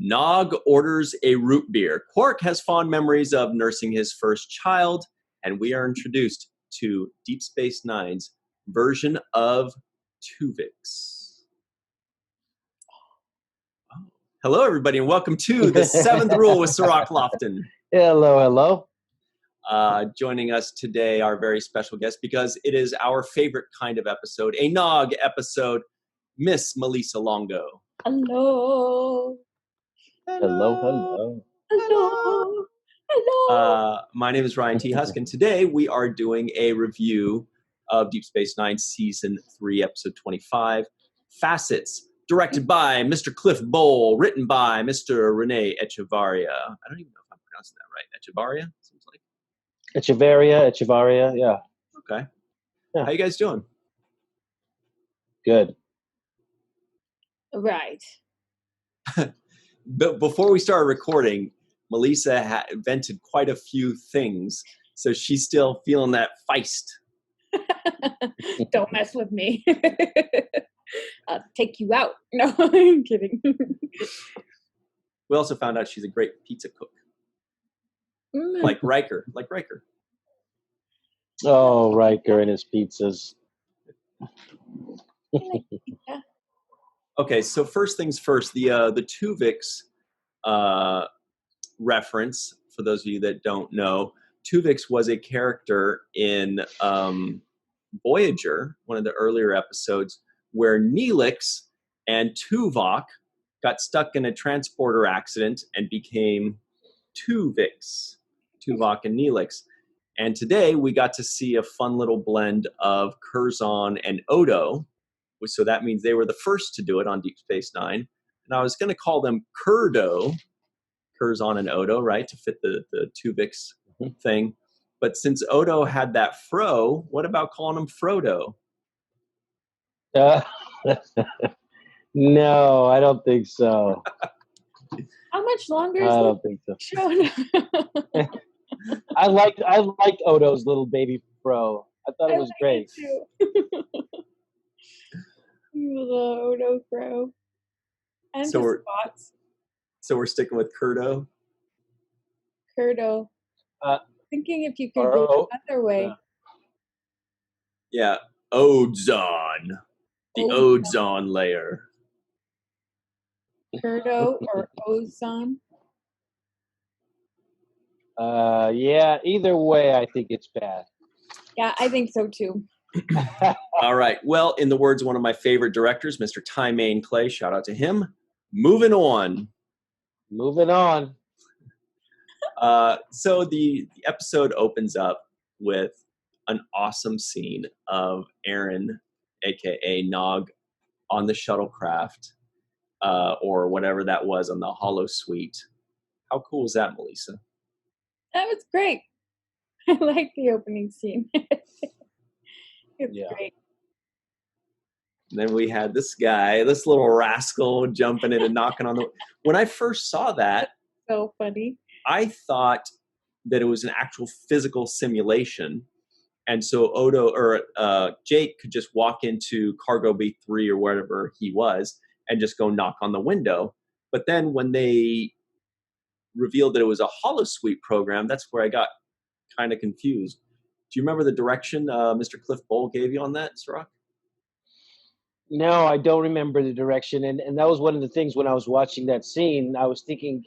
Nog orders a root beer. Quark has fond memories of nursing his first child, and we are introduced to Deep Space Nine's version of Tuvix. Hello, everybody, and welcome to the Seventh Rule with Cirroc Lofton. Hello, hello. Joining us today, our very special guest, because it is our favorite kind of episode, a Nog episode, Miss Malissa Longo. Hello. Hello, hello. Hello. Hello. My name is Ryan T. Husk, and today we are doing a review of Deep Space Nine Season 3, Episode 25, Facets, directed by Mr. Cliff Bowl, written by Mr. Rene Echevarria. I don't even know if I'm pronouncing that right. Echevarria, seems like. Echevarria, yeah. Okay. Yeah. How you guys doing? Good. Right. But before we started recording, Malissa vented quite a few things, so she's still feeling that feist. Don't mess with me. I'll take you out. No, I'm kidding. We also found out she's a great pizza cook. Like Riker. Oh, Riker and his pizzas. Okay, so first things first, the Tuvix reference, for those of you that don't know, Tuvix was a character in Voyager, one of the earlier episodes, where Neelix and Tuvok got stuck in a transporter accident and became Tuvix, Tuvok and Neelix. And today we got to see a fun little blend of Curzon and Odo. So that means they were the first to do it on Deep Space Nine. And I was going to call them Curzon and Odo, right, to fit the Tuvix thing. But since Odo had that fro, what about calling him Frodo? No, I don't think so. How much longer is I don't think so. show? I liked Odo's little baby fro. I thought it was great. Odo fro. And So the spots. So we're sticking with Curdo? Curdo. Thinking if you could or go another way. Yeah, Odzon. The Odzon layer. Curdo or Ozon. Yeah, either way, I think it's bad. Yeah, I think so too. All right. Well, in the words of one of my favorite directors, Mr. Ty Main Clay, shout out to him. Moving on. So the episode opens up with an awesome scene of Aron, a.k.a. Nog, on the shuttlecraft, or whatever that was on the holo suite. How cool was that, Malissa? That was great. I like the opening scene. It's great. And then we had this guy, this little rascal, jumping in and knocking on the... When I first saw that... So funny. I thought that it was an actual physical simulation. And so Odo or Jake could just walk into Cargo Bay 3 or wherever he was and just go knock on the window. But then when they revealed that it was a holosuite program, that's where I got kind of confused. Do you remember the direction Mr. Cliff Bowl gave you on that, Cirroc? No, I don't remember the direction. And that was one of the things when I was watching that scene, I was thinking,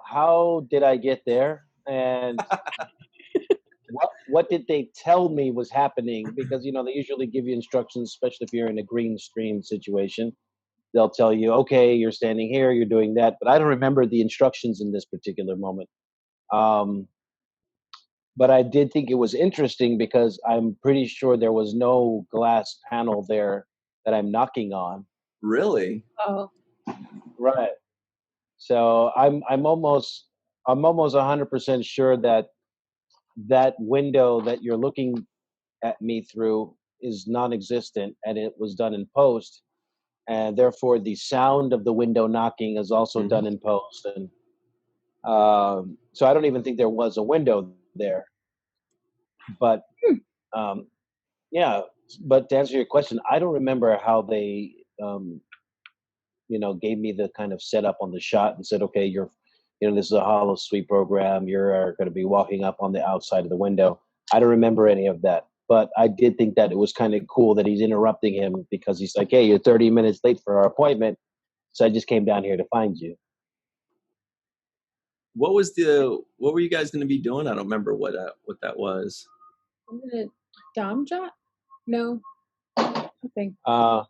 how did I get there? And what did they tell me was happening? Because, they usually give you instructions, especially if you're in a green screen situation. They'll tell you, okay, you're standing here, you're doing that. But I don't remember the instructions in this particular moment. But I did think it was interesting because I'm pretty sure there was no glass panel there that I'm knocking on. Really? Oh. Right. So I'm almost 100% sure that window that you're looking at me through is non-existent, and it was done in post, and therefore the sound of the window knocking is also done in post, and so I don't even think there was a window there. But yeah. But to answer your question, I don't remember how they gave me the kind of setup on the shot and said, okay, this is a hollow sweep program. You're going to be walking up on the outside of the window. I don't remember any of that, but I did think that it was kind of cool that he's interrupting him because he's like, hey, you're 30 minutes late for our appointment. So I just came down here to find you. What were you guys going to be doing? I don't remember what that was. I'm gonna Dom Jot? No, nothing. I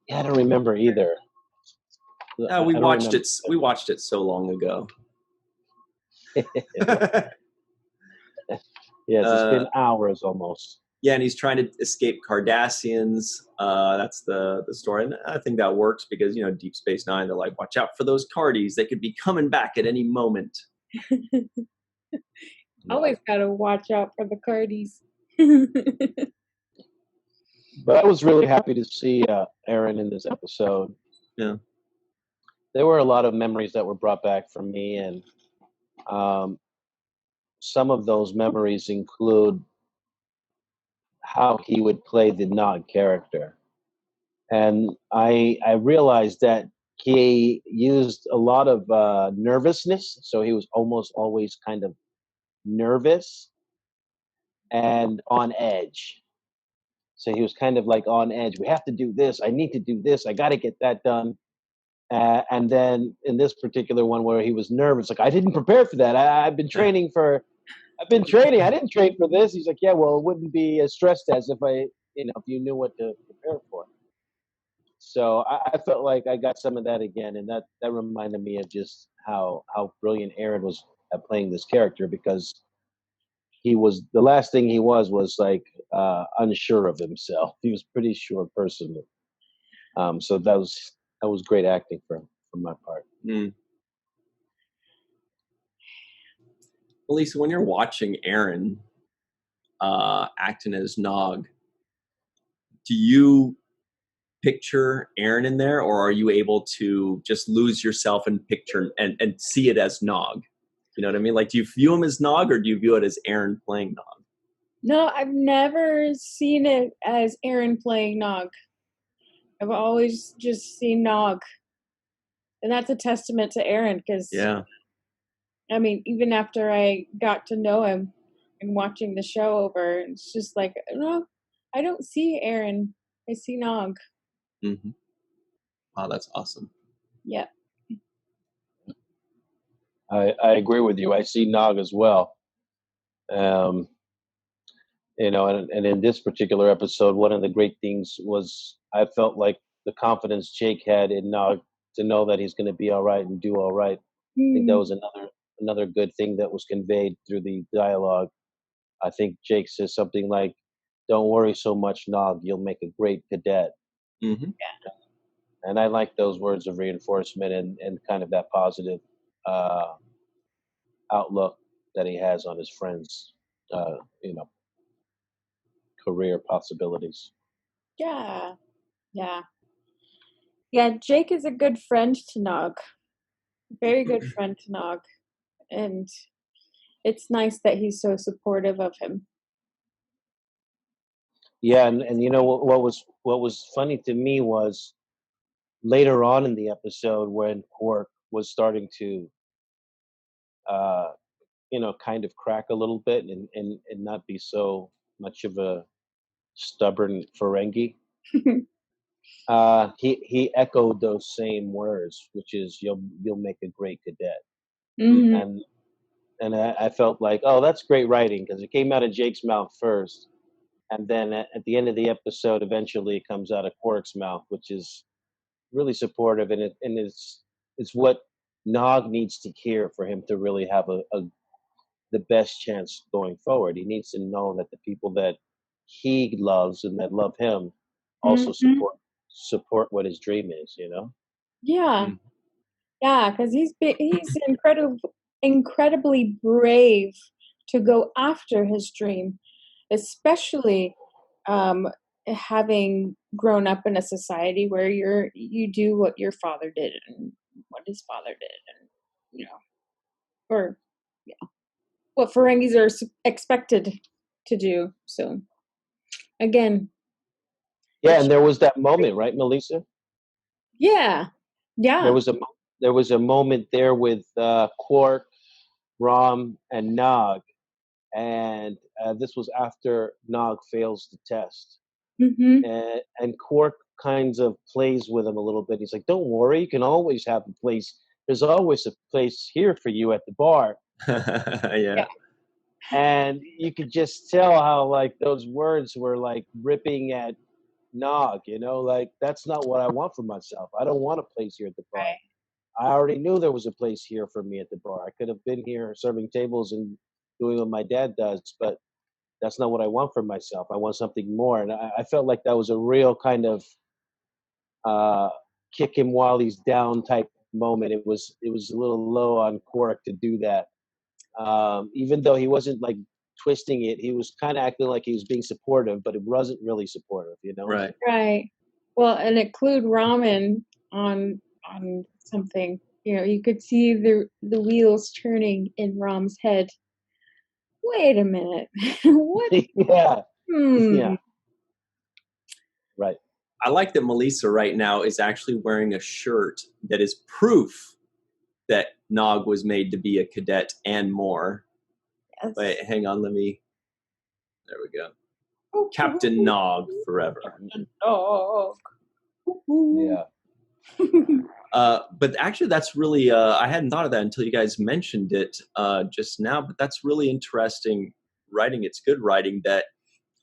don't remember either. No, we watched it. We watched it so long ago. Yes, it's been hours almost. Yeah, and he's trying to escape Cardassians. That's the story, and I think that works because Deep Space Nine. They're like, watch out for those Cardis. They could be coming back at any moment. Always gotta watch out for the Cardis. But I was really happy to see Aron in this episode. Yeah, there were a lot of memories that were brought back for me, and some of those memories include how he would play the Nog character. And I realized that he used a lot of nervousness, so he was almost always kind of nervous and on edge. So he was kind of like on edge. We have to do this. I need to do this. I got to get that done. And then in this particular one where he was nervous, like, I didn't prepare for that. I've been training. I didn't train for this. He's like, yeah, well, it wouldn't be as stressed as if if you knew what to prepare for. So I felt like I got some of that again. And that reminded me of just how brilliant Aron was at playing this character, because the last thing he was like unsure of himself. He was a pretty sure person. So that was great acting from my part. Mm. Malissa, when you're watching Aron acting as Nog, do you picture Aron in there, or are you able to just lose yourself and picture and see it as Nog? You know what I mean? Like, do you view him as Nog, or do you view it as Aron playing Nog? No, I've never seen it as Aron playing Nog. I've always just seen Nog. And that's a testament to Aron, because, yeah. I mean, even after I got to know him and watching the show over, it's just like, no, I don't see Aron. I see Nog. Mm-hmm. Wow, that's awesome. Yeah. I agree with you. I see Nog as well. And in this particular episode, one of the great things was I felt like the confidence Jake had in Nog to know that he's going to be all right and do all right. I think that was another good thing that was conveyed through the dialogue. I think Jake says something like, "Don't worry so much, Nog. You'll make a great cadet." Mm-hmm. Yeah. And I like those words of reinforcement and kind of that positive outlook that he has on his friends, career possibilities. Yeah. Yeah. Yeah, Jake is a good friend to Nog. Very good friend to Nog. And it's nice that he's so supportive of him. Yeah, and what was funny to me was later on in the episode when Quark was starting to kind of crack a little bit and not be so much of a stubborn Ferengi. He echoed those same words, which is you'll make a great cadet. Mm-hmm. And I felt like, oh, that's great writing, because it came out of Jake's mouth first, and then at the end of the episode, eventually it comes out of Quark's mouth, which is really supportive, and it's what Nog needs to hear for him to really have the best chance going forward. He needs to know that the people that he loves and that love him also support what his dream is. Yeah. Yeah, because he's incredibly brave to go after his dream, especially having grown up in a society where you do what your father did and what his father did, and or what Ferengis are expected to do. So again, yeah, and there was that moment, right, Malissa? Yeah, Yeah. There was a moment there with Quark, Rom, and Nog, and this was after Nog fails the test, Mm-hmm. and Quark kinds of plays with him a little bit. He's like, "Don't worry, you can always have a place. There's always a place here for you at the bar." Yeah. And you could just tell how like those words were like ripping at Nog, like that's not what I want for myself. I don't want a place here at the bar. Right. I already knew there was a place here for me at the bar. I could have been here serving tables and doing what my dad does, but that's not what I want for myself. I want something more. And I felt like that was a real kind of uh, kick him while he's down type moment. It was a little low on Quark to do that. Even though he wasn't like twisting it, he was kind of acting like he was being supportive, but it wasn't really supportive. Right. Right. Well, and it clued Ramen on something. You could see the wheels turning in Rom's head. Wait a minute. What? Yeah. Hmm. Yeah. Right. I like that Malissa right now is actually wearing a shirt that is proof that Nog was made to be a cadet and more. Yes. Wait, hang on, there we go. Captain Nog forever. Captain Nog. Yeah. But actually, that's really, I hadn't thought of that until you guys mentioned it just now, but that's really interesting writing. It's good writing that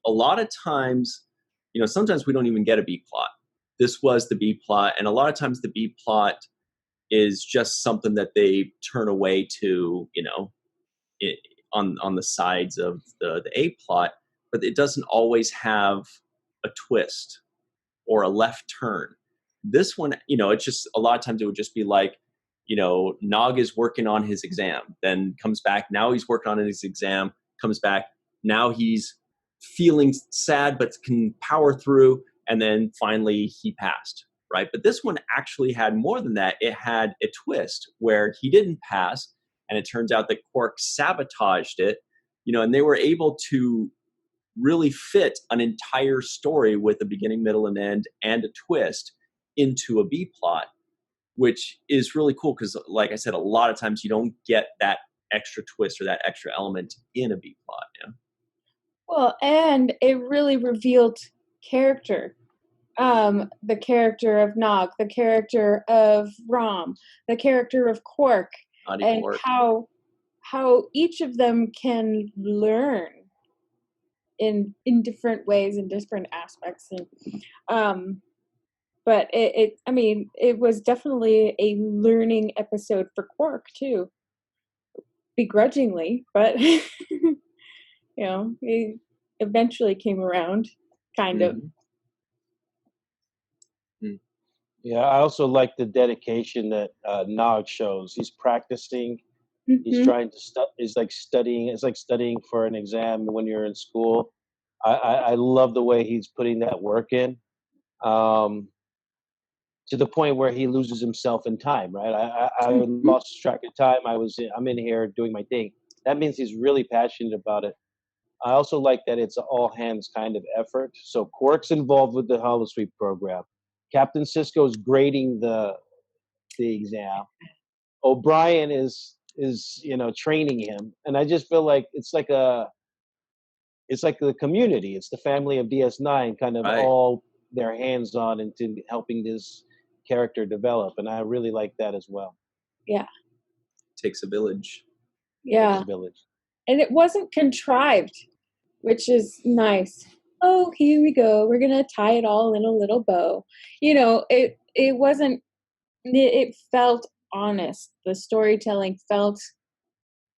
a lot of times, sometimes we don't even get a B plot. This was the B plot, and a lot of times the B plot is just something that they turn away to, on the sides of the A plot, but it doesn't always have a twist or a left turn. This one, it's just a lot of times it would just be like, Nog is working on his exam, then comes back. Now he's working on his exam, comes back. Now he's feeling sad, but can power through. And then finally he passed, right? But this one actually had more than that. It had a twist where he didn't pass. And it turns out that Quark sabotaged it, and they were able to really fit an entire story with a beginning, middle, and end and a twist into a B plot, which is really cool because, like I said, a lot of times you don't get that extra twist or that extra element in a B plot. Yeah. Well, and it really revealed character. The character of Nog, the character of Rom, the character of Quark, and Quark. how each of them can learn in different ways, in different aspects, and but it was definitely a learning episode for Quark too, begrudgingly, but he eventually came around, kind of. Yeah, I also like the dedication that Nog shows. He's practicing. Mm-hmm. He's trying to He's like studying. It's like studying for an exam when you're in school. I love the way he's putting that work in, to the point where he loses himself in time. Right. I lost track of time. I'm in here doing my thing. That means he's really passionate about it. I also like that it's an all hands kind of effort. So Quark's involved with the holosuite program. Captain Sisko's grading the exam. O'Brien is training him, and I just feel like it's like the community. It's the family of DS9 kind of all their hands on into helping this character develop, and I really like that as well. Yeah. Takes a village. Yeah. Takes a village. And it wasn't contrived, which is nice. Oh, here we go. We're going to tie it all in a little bow. It wasn't, it felt honest. The storytelling felt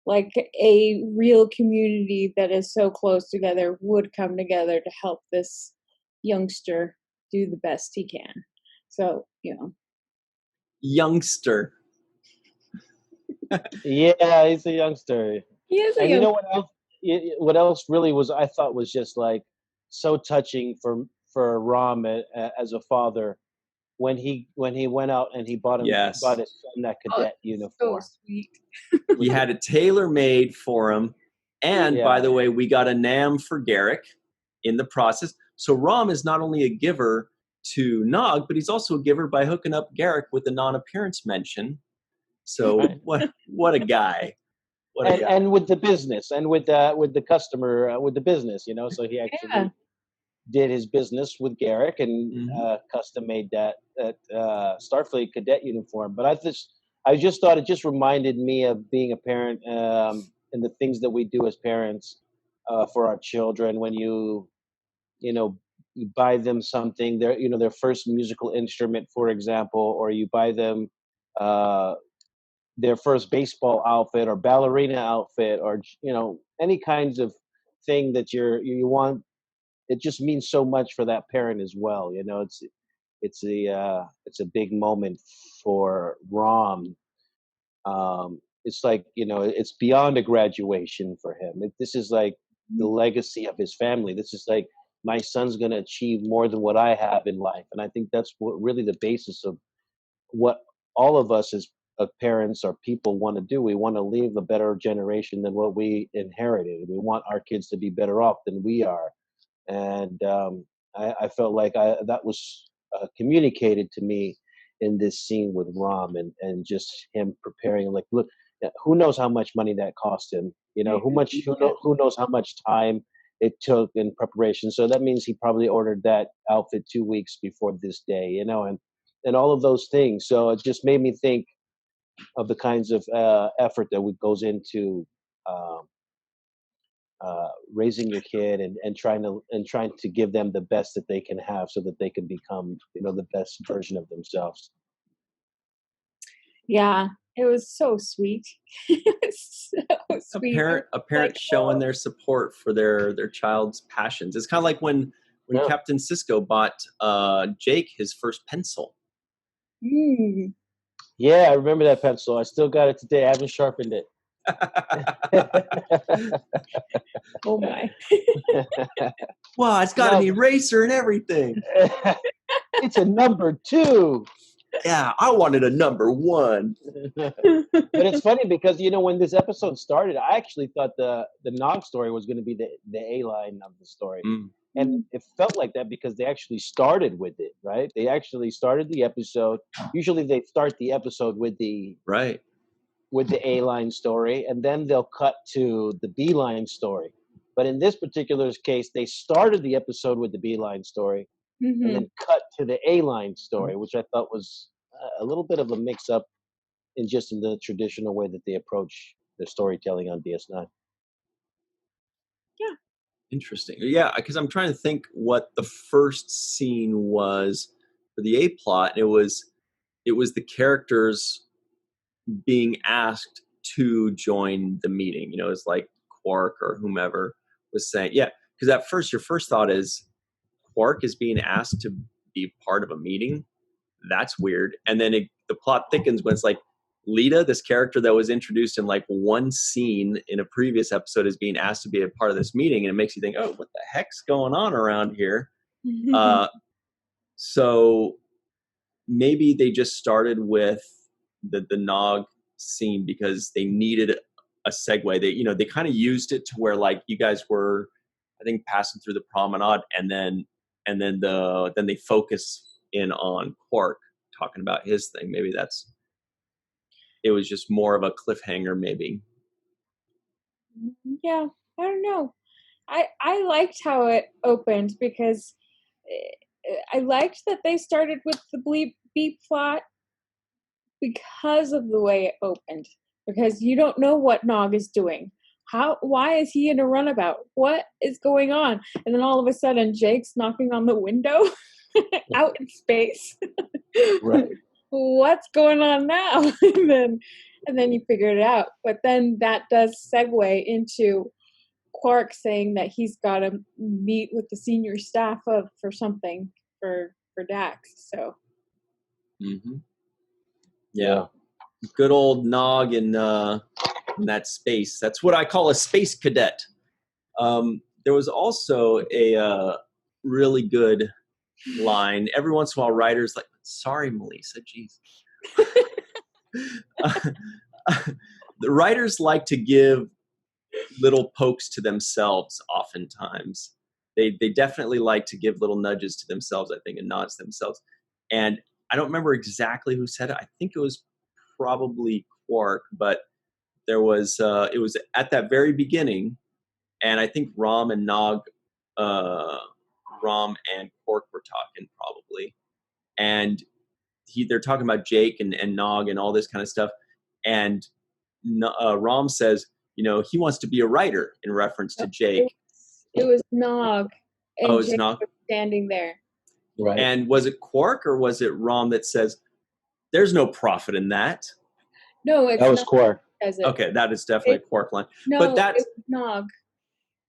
like a real community that is so close together would come together to help this youngster do the best he can. So, Youngster. Yeah, he's a youngster. He is a and youngster. You know what else? What else really I thought was just like so touching for Rom as a father when he went out and he bought his son that cadet uniform. So sweet. He had it tailor-made for him. And by the way, we got a NAM for Garrick in the process. So Rom is not only a giver, to Nog, but he's also a giver by hooking up Garrick with a non-appearance mention. So what a guy. And with the business and with the customer, with the business, so he actually did his business with Garrick and custom made that Starfleet cadet uniform. But I just thought it just reminded me of being a parent and the things that we do as parents for our children. When you buy them something, their first musical instrument, for example, or you buy them their first baseball outfit or ballerina outfit, or any kinds of thing that you want. It just means so much for that parent as well. It's a big moment for Rom. It's like, it's beyond a graduation for him. This is like the legacy of his family. This is like, my son's going to achieve more than what I have in life. And I think that's what really the basis of what all of us as parents or people want to do. We want to leave a better generation than what we inherited. We want our kids to be better off than we are. And I felt like that was communicated to me in this scene with Rom, and just him preparing. Like, look, who knows how much money that cost him? Who knows how much time it took in preparation. So that means he probably ordered that outfit 2 weeks before this day, and all of those things. So it just made me think of the kinds of effort that goes into raising your kid and trying to give them the best that they can have, so that they can become the best version of themselves. Yeah, it was so sweet. It was so sweet. A parent showing their support for their child's passions. It's kind of like when Captain Sisko bought Jake his first pencil. Yeah, I remember that pencil. I still got it today. I haven't sharpened it. Oh my. Wow, it's got an eraser and everything. It's a number 2. Yeah, I wanted a number 1. But it's funny because when this episode started, I actually thought the Nog story was going to be the A line of the story. And it felt like that because they actually started with it, right? They actually started the episode. Usually they start the episode with the A line story, and then they'll cut to the B line story. But in this particular case, they started the episode with the B line story, and then cut to the A line story, which I thought was a little bit of a mix up in the traditional way that they approach their storytelling on DS9. Yeah. Interesting. Yeah, because I'm trying to think what the first scene was for the A plot. It was the characters being asked to join the meeting. It's like Quark or whomever was saying, yeah, because at first your first thought is Quark is being asked to be part of a meeting. That's weird. And then the plot thickens when it's like Lita, this character that was introduced in like one scene in a previous episode, is being asked to be a part of this meeting, and it makes you think, oh, what the heck's going on around here? So maybe they just started with the Nog scene because they needed a segue. They kind of used it to where like you guys were, I think, passing through the promenade, and then they focus in on Quark talking about his thing. Maybe it was just more of a cliffhanger, maybe. Yeah, I don't know. I liked how it opened because I liked that they started with the B plot because of the way it opened. Because you don't know what Nog is doing. Why is he in a runabout? What is going on? And then all of a sudden, Jake's knocking on the window out in space. Right. What's going on now? and then you figure it out. But then that does segue into Quark saying that he's got to meet with the senior staff for something for Dax. So. Yeah. Good old Nog in that space. That's what I call a space cadet. There was also a really good line. Every once in a while, writers like, sorry, Malissa, geez. The writers like to give little pokes to themselves oftentimes. They definitely like to give little nudges to themselves, I think, and nods to themselves. And I don't remember exactly who said it. I think it was probably Quark, but there was it was at that very beginning, and I think Rom and Quark were talking probably, and they're talking about Jake and Nog and all this kind of stuff, and Rom says, he wants to be a writer in reference to Jake. It was Nog, and Oh, it's Jake Nog? was standing there. Right. And was it Quark or was it Rom that says, "There's no profit in that"? No, it's That was Nog Quark. says it. Okay, that is definitely a Quark line. No, But that's it was Nog.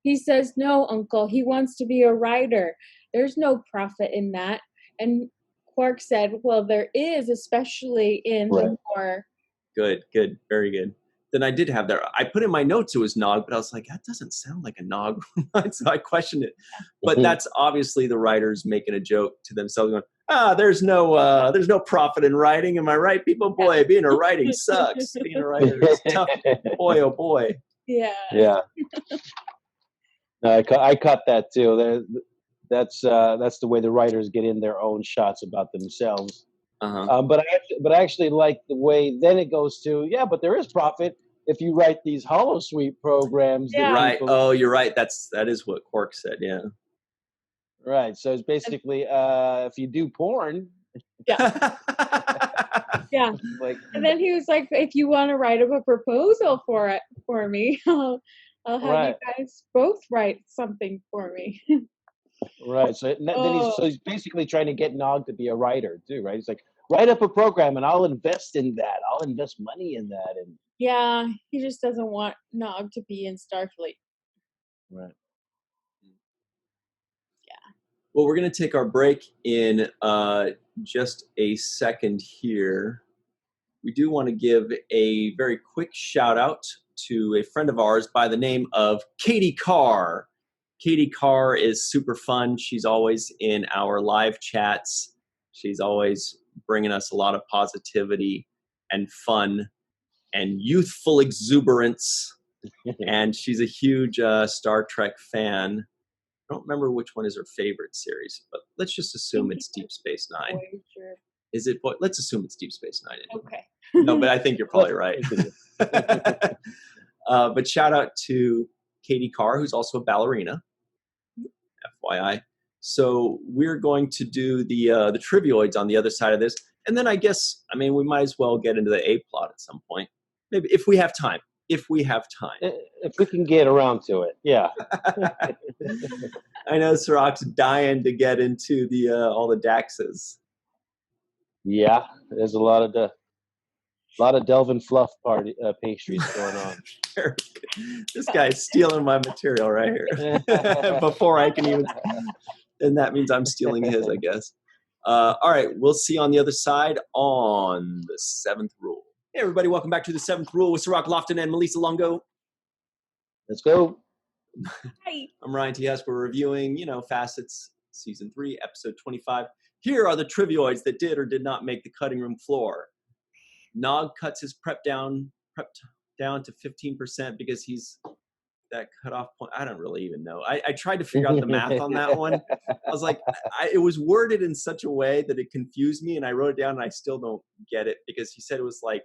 He says, "No, Uncle. He wants to be a writer. There's no profit in that." And Quark said, "Well, there is, especially in the more." good, very good. Then I did have that. I put in my notes it was Nog, but I was like, that doesn't sound like a Nog line, so I questioned it. But that's obviously the writers making a joke to themselves, going, there's no profit in writing. Am I right, people? Boy, being a writing sucks. Being a writer is tough. Boy, oh boy. Yeah. Yeah. No, I caught that too. That's the way the writers get in their own shots about themselves. Uh-huh. But I actually like the way then it goes to, but there is profit if you write these holosuite programs. Yeah. Right. Oh, you're right. That is what Quark said. Yeah. Right. So it's basically if you do porn. Yeah. Yeah. Like, and then he was like, "If you want to write up a proposal for me, I'll have you guys both write something for me." Right. So then he's basically trying to get Nog to be a writer too, right? He's like, write up a program and I'll invest in that. I'll invest money in that. And yeah, he just doesn't want Nog to be in Starfleet. Right. Yeah. Well, we're going to take our break in just a second here. We do want to give a very quick shout out to a friend of ours by the name of Katie Carr. Katie Carr is super fun. She's always in our live chats. She's always bringing us a lot of positivity and fun and youthful exuberance. And she's a huge Star Trek fan. I don't remember which one is her favorite series, but let's just assume it's Deep Space Nine. Voyager. Is it? Let's assume it's Deep Space Nine. Anyway. Okay. No, but I think you're probably right. But shout out to Katie Carr, who's also a ballerina, FYI. So we're going to do the trivioids on the other side of this, and then we might as well get into the A plot at some point, maybe if we have time. If we can get around to it, yeah. I know Cirroc's dying to get into the all the Daxes. Yeah, there's a lot of Delvin Fluff pastries going on. This guy's stealing my material right here before I can even. And that means I'm stealing his, I guess. All right, we'll see you on the other side on the seventh rule. Hey, everybody, welcome back to the seventh rule with Cirroc, Lofton, and Malissa Longo. Let's go. Hi. I'm Ryan T. Husk. We're reviewing, Facets, Season 3, Episode 25. Here are the trivioids that did or did not make the cutting room floor. Nog cuts his prep down to 15% because he's that cutoff point. I don't really even know. I tried to figure out the math on that one. I was like, it was worded in such a way that it confused me, and I wrote it down, and I still don't get it because he said it was like,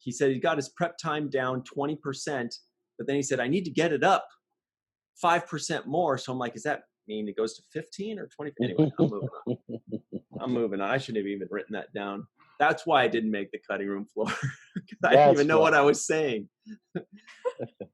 he said he got his prep time down 20%, but then he said, I need to get it up 5% more. So I'm like, does that mean it goes to 15 or 20? Anyway, I'm moving on. I shouldn't have even written that down. That's why I didn't make the cutting room floor. I didn't even know what I was saying.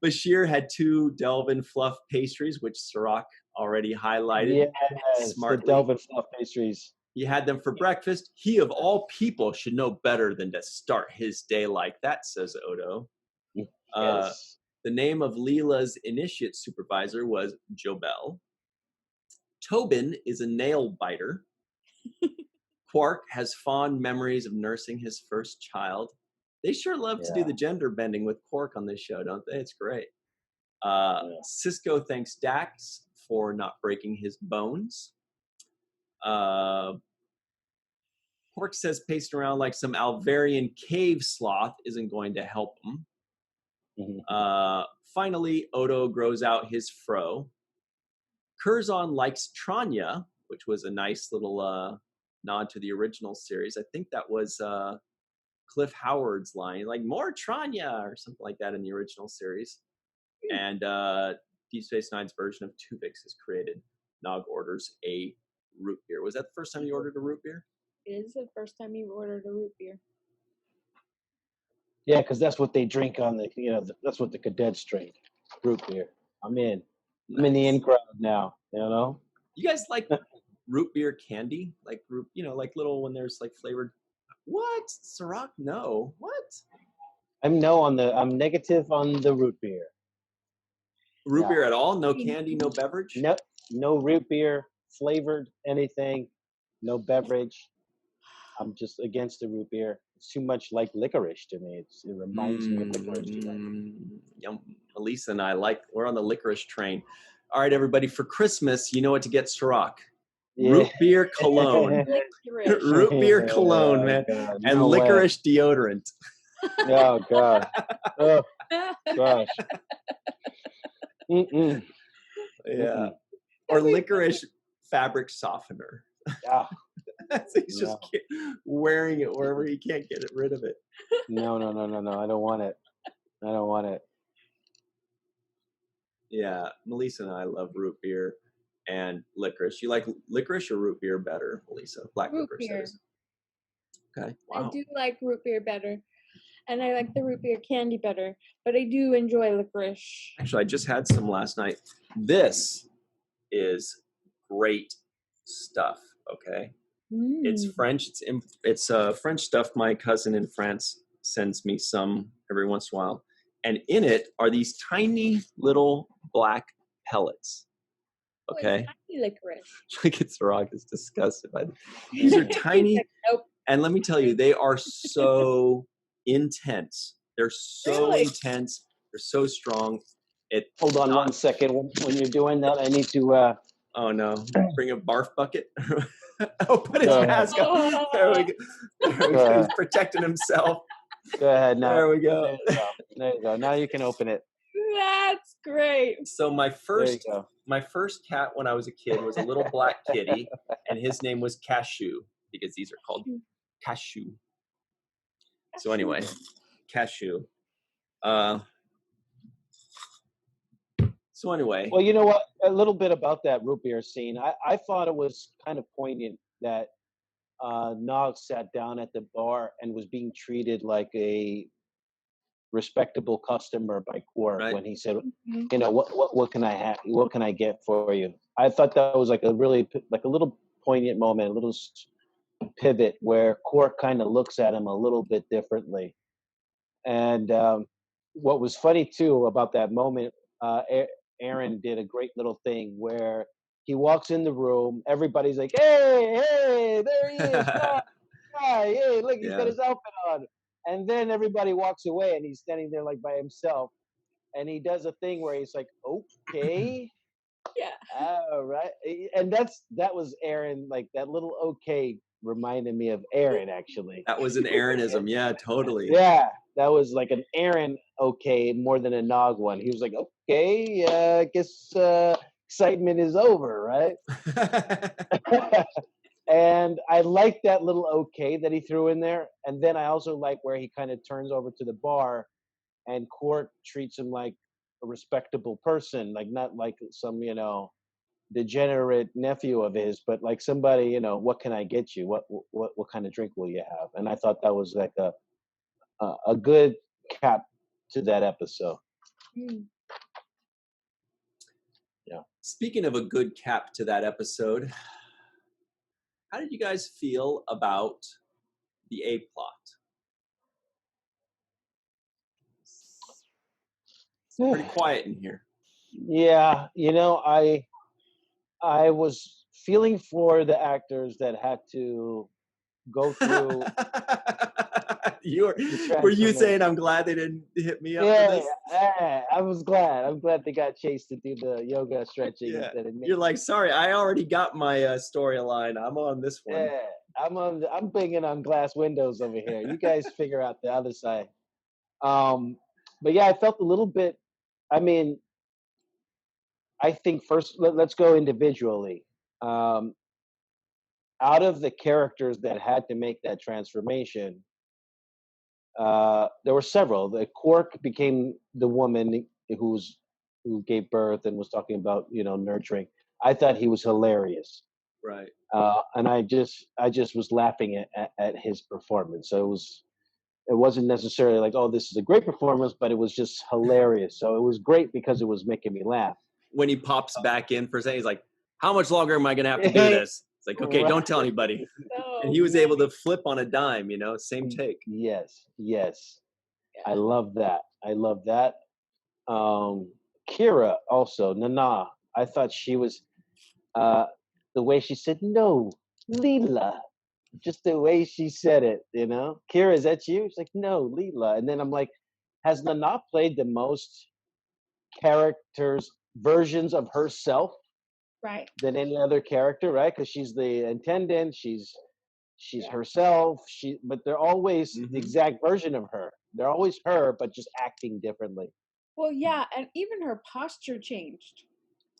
Bashir had 2 Delvin Fluff pastries, which Cirroc already highlighted. Yes, the Delvin Fluff pastries. He had them for breakfast. He, of all people, should know better than to start his day like that, says Odo. Yes. The name of Leela's initiate supervisor was Jobel. Tobin is a nail biter. Quark has fond memories of nursing his first child. They sure love to do the gender bending with Quark on this show, don't they? It's great. Sisko thanks Dax for not breaking his bones. Quark says pacing around like some Alvarian cave sloth isn't going to help him. Finally, Odo grows out his fro. Curzon likes Tranya, which was a nice little nod to the original series. I think that was Cliff Howard's line, like more Tranya or something like that in the original series. And Deep Space Nine's version of Tuvix has created. Nog orders a root beer. Was that the first time you ordered a root beer? It is the first time you've ordered a root beer. Yeah, because that's what they drink on the, that's what the cadets drink, root beer. I'm in. I'm in the in crowd now, You guys like root beer candy? Like root, like little when there's like flavored. What? Cirroc? No. What? I'm negative on the root beer. Root beer at all? No candy, no beverage? No root beer flavored anything, no beverage. I'm just against the root beer. It's too much like licorice to me. It reminds me of licorice. Malissa and I we're on the licorice train. All right, everybody, for Christmas, you know what to get Cirroc. Yeah. Root beer cologne. Root beer cologne, man. God, and licorice deodorant. Oh, God. Oh, gosh. Mm-mm. Yeah. Or licorice fabric softener. Yeah. So he's just wearing it wherever he can't get rid of it. No. I don't want it. Yeah. Malissa and I love root beer and licorice. You like licorice or root beer better, Malissa? Black root licorice. Beer. Okay. Wow. I do like root beer better. And I like the root beer candy better. But I do enjoy licorice. Actually, I just had some last night. This is great stuff, okay? It's French. It's French stuff. My cousin in France sends me some every once in a while. And in it are these tiny little black pellets. Okay? Tiny licorice. Look at Cirroc is disgusted by them. These are tiny. Nope. And let me tell you, they are so intense. They're so intense. They're so strong. Hold on 1 second. When you're doing that, I need to... Oh, no. Bring a barf bucket. Put his mask on. There we go. He's protecting himself. Go ahead now. There we go. There you go. Now you can open it. That's great. So my first cat when I was a kid was a little black kitty, and his name was Cashew, because these are called Cashew. So anyway, Cashew. So anyway. Well, you know what? A little bit about that root beer scene. I thought it was kind of poignant that Nog sat down at the bar and was being treated like a respectable customer by Quark when he said, what can I have? What can I get for you? I thought that was like a little poignant moment, a little pivot where Quark kind of looks at him a little bit differently. And what was funny too about that moment, Aron did a great little thing where he walks in the room, everybody's like, hey, there he is, guy, hey, look, he's got his outfit on. And then everybody walks away and he's standing there like by himself. And he does a thing where he's like, okay. Yeah. All right. And that was Aron, like that little okay reminded me of Aron, actually. That was an Aronism. Yeah, totally. Yeah. That was like an Aron okay more than a Nog one. He was like, okay, I guess excitement is over, right? And I like that little okay that he threw in there. And then I also like where he kind of turns over to the bar and Quark treats him like a respectable person, like not like some, degenerate nephew of his, but like somebody, what can I get you? What kind of drink will you have? And I thought that was like a good cap to that episode. Yeah. Speaking of a good cap to that episode, how did you guys feel about the A plot? It's pretty quiet in here. Yeah, I was feeling for the actors that had to go through. Were you saying I'm glad they didn't hit me up for this? Yeah, I was glad. I'm glad they got chased to do the yoga stretching. Yeah. You're like, sorry, I already got my storyline. I'm on this one. Yeah, I'm banging on glass windows over here. You guys figure out the other side. But yeah, I felt a little bit. I mean, I think first, let's go individually. Out of the characters that had to make that transformation, there were several. The Quark became the woman who gave birth and was talking about nurturing. I thought he was hilarious, Right. and I just was laughing at his performance. So it wasn't necessarily like, oh, this is a great performance, but it was just hilarious. So it was great because it was making me laugh. When he pops back in for a second, he's like, "How much longer am I going to have to do this?" It's like, "Okay, don't tell anybody." And he was able to flip on a dime, same take. Yes. I love that. Kira also, Nana. I thought she was the way she said no, Leela. Just the way she said it, Kira, is that you? She's like, no, Leela. And then I'm like, has Nana played the most characters, versions of herself, right, than any other character, right? Because she's the attendant, she's herself, but they're always the exact version of her. They're always her, but just acting differently. Well, yeah, and even her posture changed.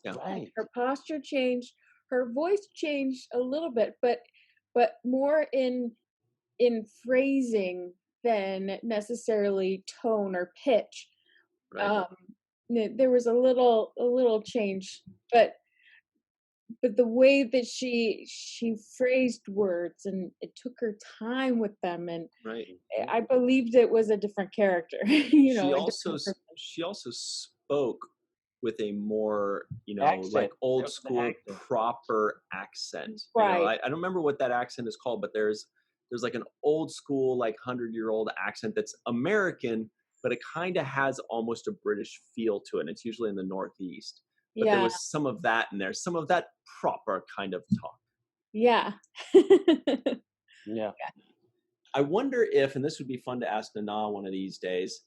Yeah. Right. Her posture changed. Her voice changed a little bit, but more in phrasing than necessarily tone or pitch. Right. There was a little change, but the way that she phrased words, and it took her time with them, and right. I believed it was a different character. She also spoke with a more Accent. like old school proper accent. Right. I don't remember what that accent is called, but there's like an old school, like 100-year-old accent that's American, but it kind of has almost a British feel to it. And it's usually in the Northeast. But there was some of that in there, some of that proper kind of talk. Yeah. Yeah. I wonder if, and this would be fun to ask Nana one of these days,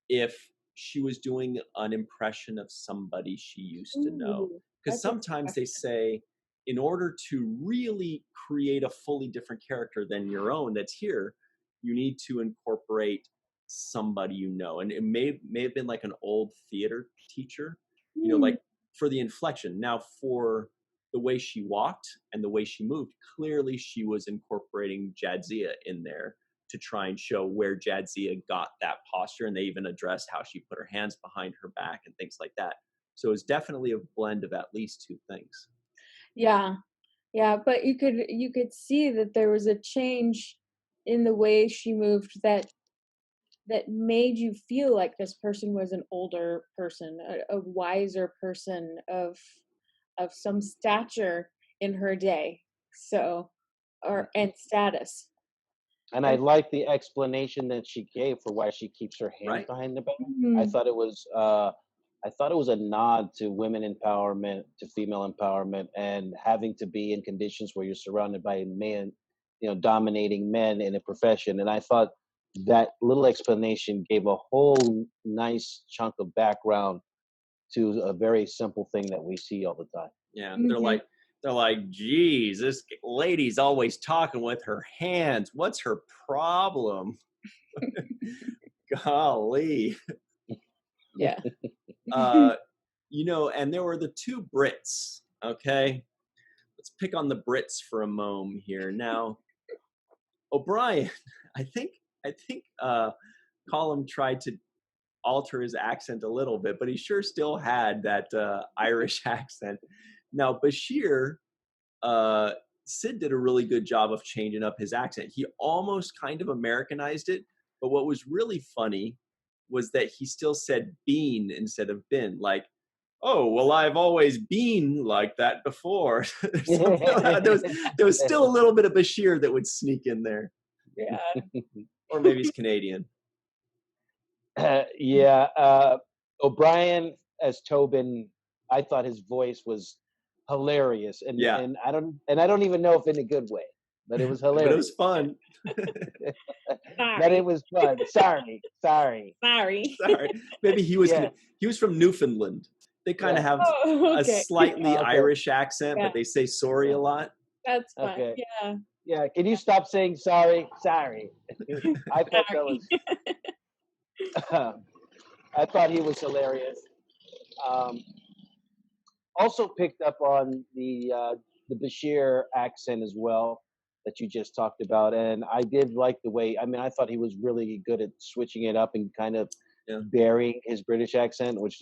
if she was doing an impression of somebody she used to know. Because sometimes they say, in order to really create a fully different character than your own that's here, you need to incorporate somebody you know. And it may have been like an old theater teacher, like for the inflection. Now, for the way she walked and the way she moved, clearly she was incorporating Jadzia in there to try and show where Jadzia got that posture. And they even addressed how she put her hands behind her back and things like that. So it's definitely a blend of at least two things. Yeah. But you could see that there was a change in the way she moved that made you feel like this person was an older person, a wiser person of some stature in her day. So, and status. And I like the explanation that she gave for why she keeps her hands behind the back. I thought it was a nod to women empowerment, to female empowerment, and having to be in conditions where you're surrounded by men, dominating men in a profession. And I thought that little explanation gave a whole nice chunk of background to a very simple thing that we see all the time. Yeah, they're like, geez, this lady's always talking with her hands. What's her problem? Golly. Yeah. And there were the two Brits. Okay, let's pick on the Brits for a moment here. Now, O'Brien, I think Colm tried to alter his accent a little bit, but he sure still had that Irish accent. Now, Bashir, Sid did a really good job of changing up his accent. He almost kind of Americanized it, but what was really funny was that he still said bean instead of bin, like, oh, well, I've always been like that before. there was still a little bit of Bashir that would sneak in there. Yeah. Or maybe he's Canadian. O'Brien as Tobin, I thought his voice was hilarious, and I don't even know if in a good way, but it was hilarious. But it was fun. But it was fun. Sorry. Maybe he was from Newfoundland. They kind of have a slightly Irish accent, but they say sorry a lot. That's fun. Okay. Yeah. Can you stop saying sorry? Sorry. I thought that was. I thought he was hilarious. also picked up on the Bashir accent as well that you just talked about, and I did like the way. I mean, I thought he was really good at switching it up and kind of burying his British accent, which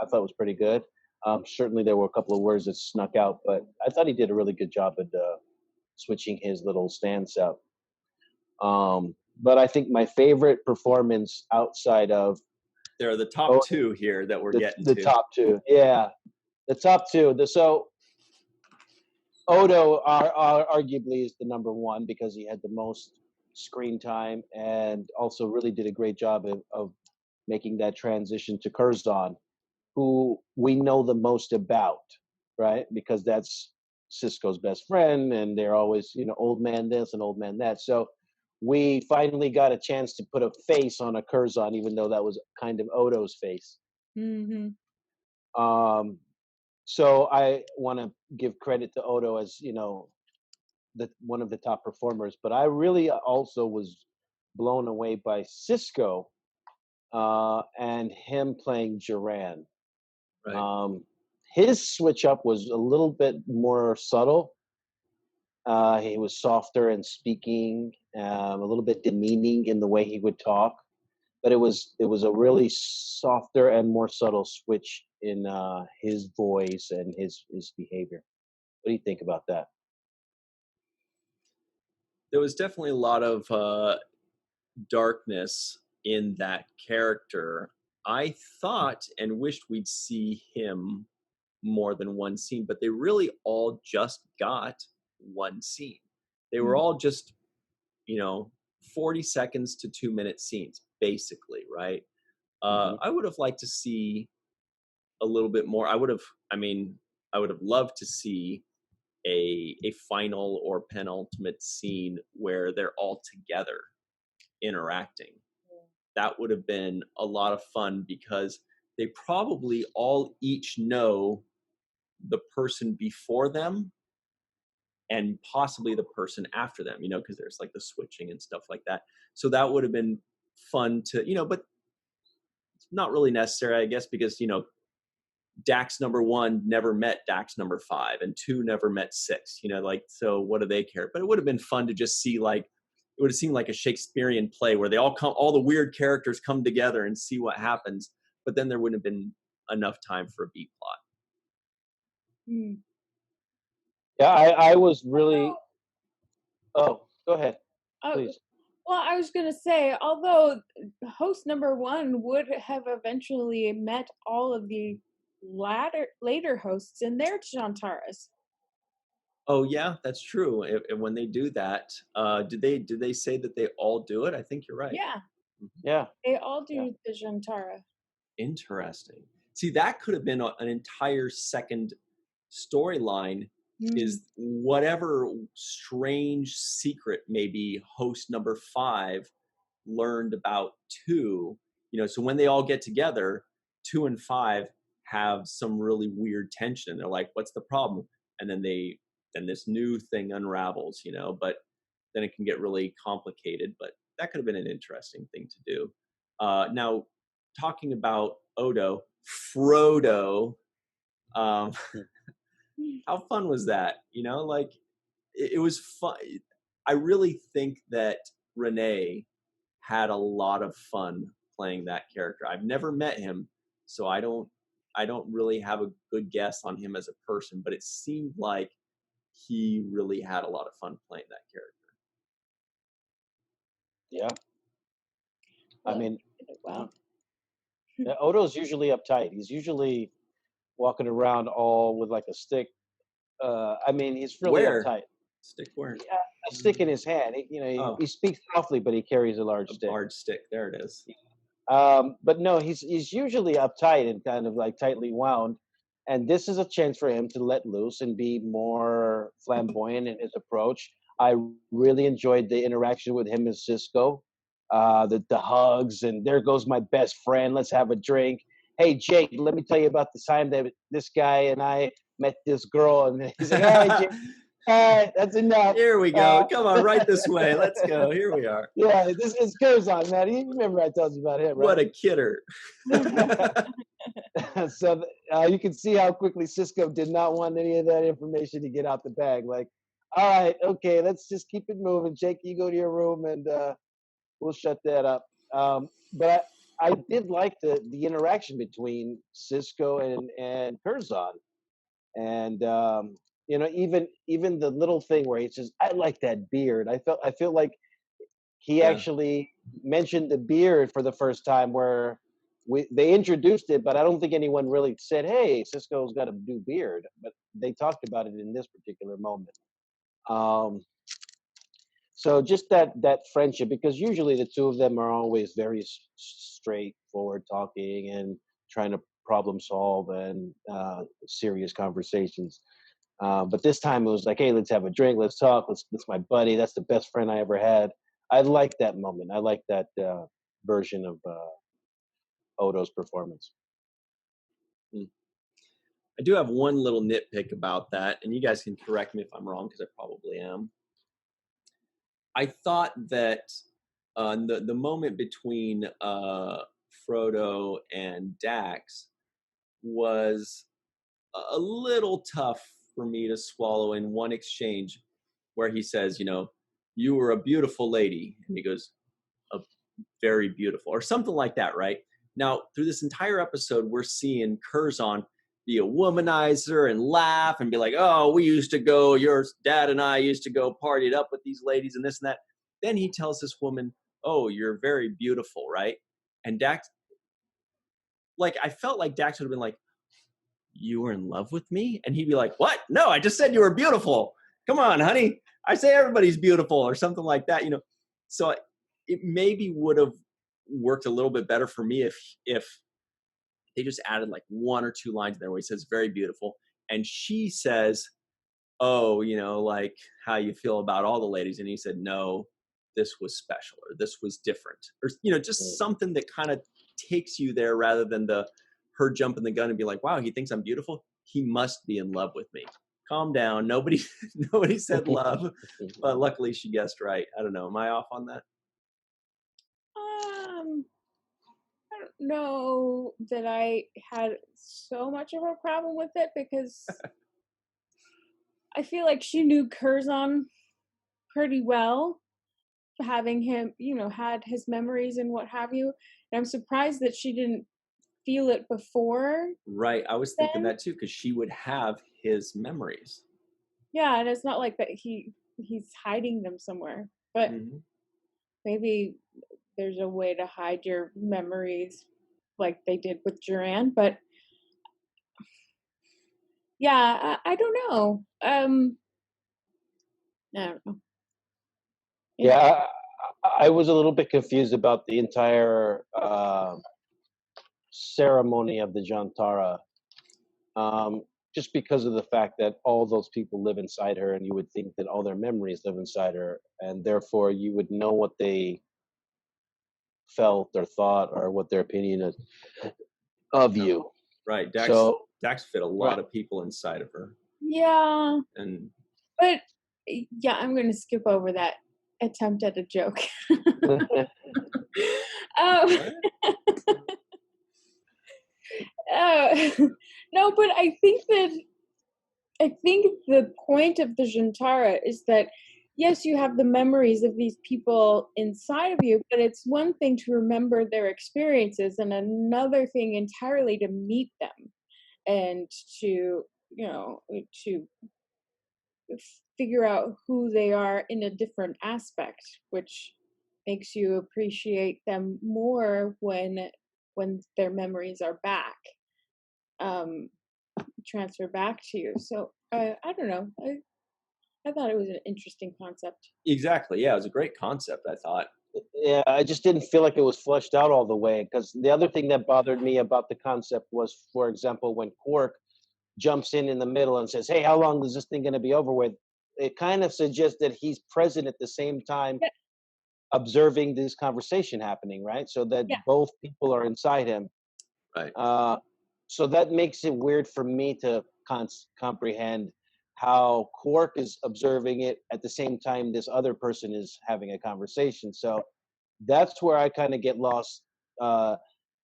I thought was pretty good. Certainly, there were a couple of words that snuck out, but I thought he did a really good job at switching his little stance up. But I think my favorite performance outside of there are the top two here that we're getting to. The top two, yeah, the top two. So Odo arguably is the number one because he had the most screen time and also really did a great job of making that transition to Curzon, who we know the most about, right? Because that's Sisko's best friend, and they're always, old man this and old man that. So we finally got a chance to put a face on a Curzon, even though that was kind of Odo's face. Mm-hmm. So I want to give credit to Odo as, one of the top performers, but I really also was blown away by Sisko and him playing Duran. Right. His switch up was a little bit more subtle. He was softer in speaking, a little bit demeaning in the way he would talk, but it was a really softer and more subtle switch in his voice and his behavior. What do you think about that? There was definitely a lot of darkness in that character. I thought and wished we'd see him more than one scene, but they really all just got one scene. They were all just, 40 seconds to 2-minute scenes, basically, right? I would have liked to see a little bit more. I would have loved to see a final or penultimate scene where they're all together interacting. That would have been a lot of fun because they probably all each know the person before them and possibly the person after them, because there's like the switching and stuff like that. So that would have been fun to, but it's not really necessary, I guess, because, Dax number 1 never met Dax number 5 and 2 never met 6, so what do they care? But it would have been fun to just see, it would have seemed like a Shakespearean play where all the weird characters come together and see what happens. But then there wouldn't have been enough time for a B plot. Yeah, I was really. Oh, go ahead, please. Well, I was going to say, although host number 1 would have eventually met all of the later hosts in their Shantaras. Oh yeah, that's true. And when they do that, did they say that they all do it? I think you're right. Yeah. Yeah. They all do the Shantara. Interesting. See, that could have been an entire second storyline. Is whatever strange secret maybe host number 5 learned about 2. So when they all get together, 2 and 5 have some really weird tension. They're like, "What's the problem?" And then this new thing unravels, but then it can get really complicated. But that could have been an interesting thing to do. Now, talking about Odo, Frodo, how fun was that? It was fun. I really think that Renee had a lot of fun playing that character. I've never met him, so I don't really have a good guess on him as a person, but it seemed like he really had a lot of fun playing that character. Yeah. Odo's usually uptight. He's usually walking around all with like a stick. He's really uptight. Stick where? Yeah, a stick in his hand. He speaks softly, but he carries a large stick. Large stick. There it is. But no, he's usually uptight and kind of like tightly wound. And this is a chance for him to let loose and be more flamboyant in his approach. I really enjoyed the interaction with him and Sisko. The hugs, and there goes my best friend. Let's have a drink. Hey, Jake, let me tell you about the time that this guy and I met this girl. And he's like, all right, Jake, all right, that's enough. Here we go. Come on, right this way. Let's go. Here we are. Yeah, this is Curzon, man. You remember I told you about him, right? What a kidder. So you can see how quickly Sisko did not want any of that information to get out the bag. Like, all right, okay, let's just keep it moving. Jake, you go to your room and we'll shut that up. But I did like the interaction between Sisko and Curzon. And even the little thing where he says, "I like that beard." I feel like he actually mentioned the beard for the first time, where they introduced it, but I don't think anyone really said, "Hey, Sisko's got a new beard." But they talked about it in this particular moment. So just that friendship, because usually the two of them are always very straightforward talking and trying to problem solve and serious conversations. But this time it was like, hey, let's have a drink, let's talk, that's my buddy, that's the best friend I ever had. I like that moment. I like that version of Odo's performance. I do have one little nitpick about that, and you guys can correct me if I'm wrong, because I probably am. I thought that the moment between Frodo and Dax was a little tough for me to swallow in one exchange where he says, "You were a beautiful lady," and he goes, "A very beautiful," or something like that, right? Now, through this entire episode, we're seeing Curzon be a womanizer and laugh and be like, "Oh, we used to go, your dad and I used to go party it up with these ladies and this and that." Then he tells this woman, "Oh, you're very beautiful," right? And Dax, I felt like Dax would have been like, "You were in love with me?" And he'd be like, "What? No, I just said you were beautiful. Come on, honey. I say everybody's beautiful," or something like that, So it maybe would have worked a little bit better for me if they just added like one or two lines there where he says very beautiful, and she says, "Oh, like how you feel about all the ladies," and he said, "No, this was special," or "This was different," or just something that kind of takes you there rather than her jumping the gun and be like, "Wow, he thinks I'm beautiful. He must be in love with me." Calm down. Nobody said love, but luckily she guessed right. I don't know. Am I off on that? I don't know that I had so much of a problem with it, because I feel like she knew Curzon pretty well, having him, had his memories and what have you. And I'm surprised that she didn't feel it before. Right. I was thinking that too, because she would have his memories. Yeah, and it's not like that he's hiding them somewhere. But maybe there's a way to hide your memories like they did with Duran. But yeah, I don't know. I don't know. Yeah, I was a little bit confused about the entire ceremony of the Jantara, just because of the fact that all those people live inside her, and you would think that all their memories live inside her, and therefore you would know what they felt or thought or what their opinion of you. Right. Dax fit a lot of people inside of her. Yeah. But yeah, I'm going to skip over that attempt at a joke. No, but I think the point of the Jantara is that, yes, you have the memories of these people inside of you, but it's one thing to remember their experiences and another thing entirely to meet them and to figure out who they are in a different aspect, which makes you appreciate them more when their memories are back, transfer back to you. So I don't know. I thought it was an interesting concept. Exactly. Yeah, it was a great concept, I thought. Yeah, I just didn't feel like it was fleshed out all the way, because the other thing that bothered me about the concept was, for example, when Quark jumps in the middle and says, "Hey, how long is this thing going to be over with?" It kind of suggests that he's present at the same time, observing this conversation happening, right? So that both people are inside him. Right. So that makes it weird for me to comprehend how Quark is observing it at the same time this other person is having a conversation. So that's where I kind of get lost.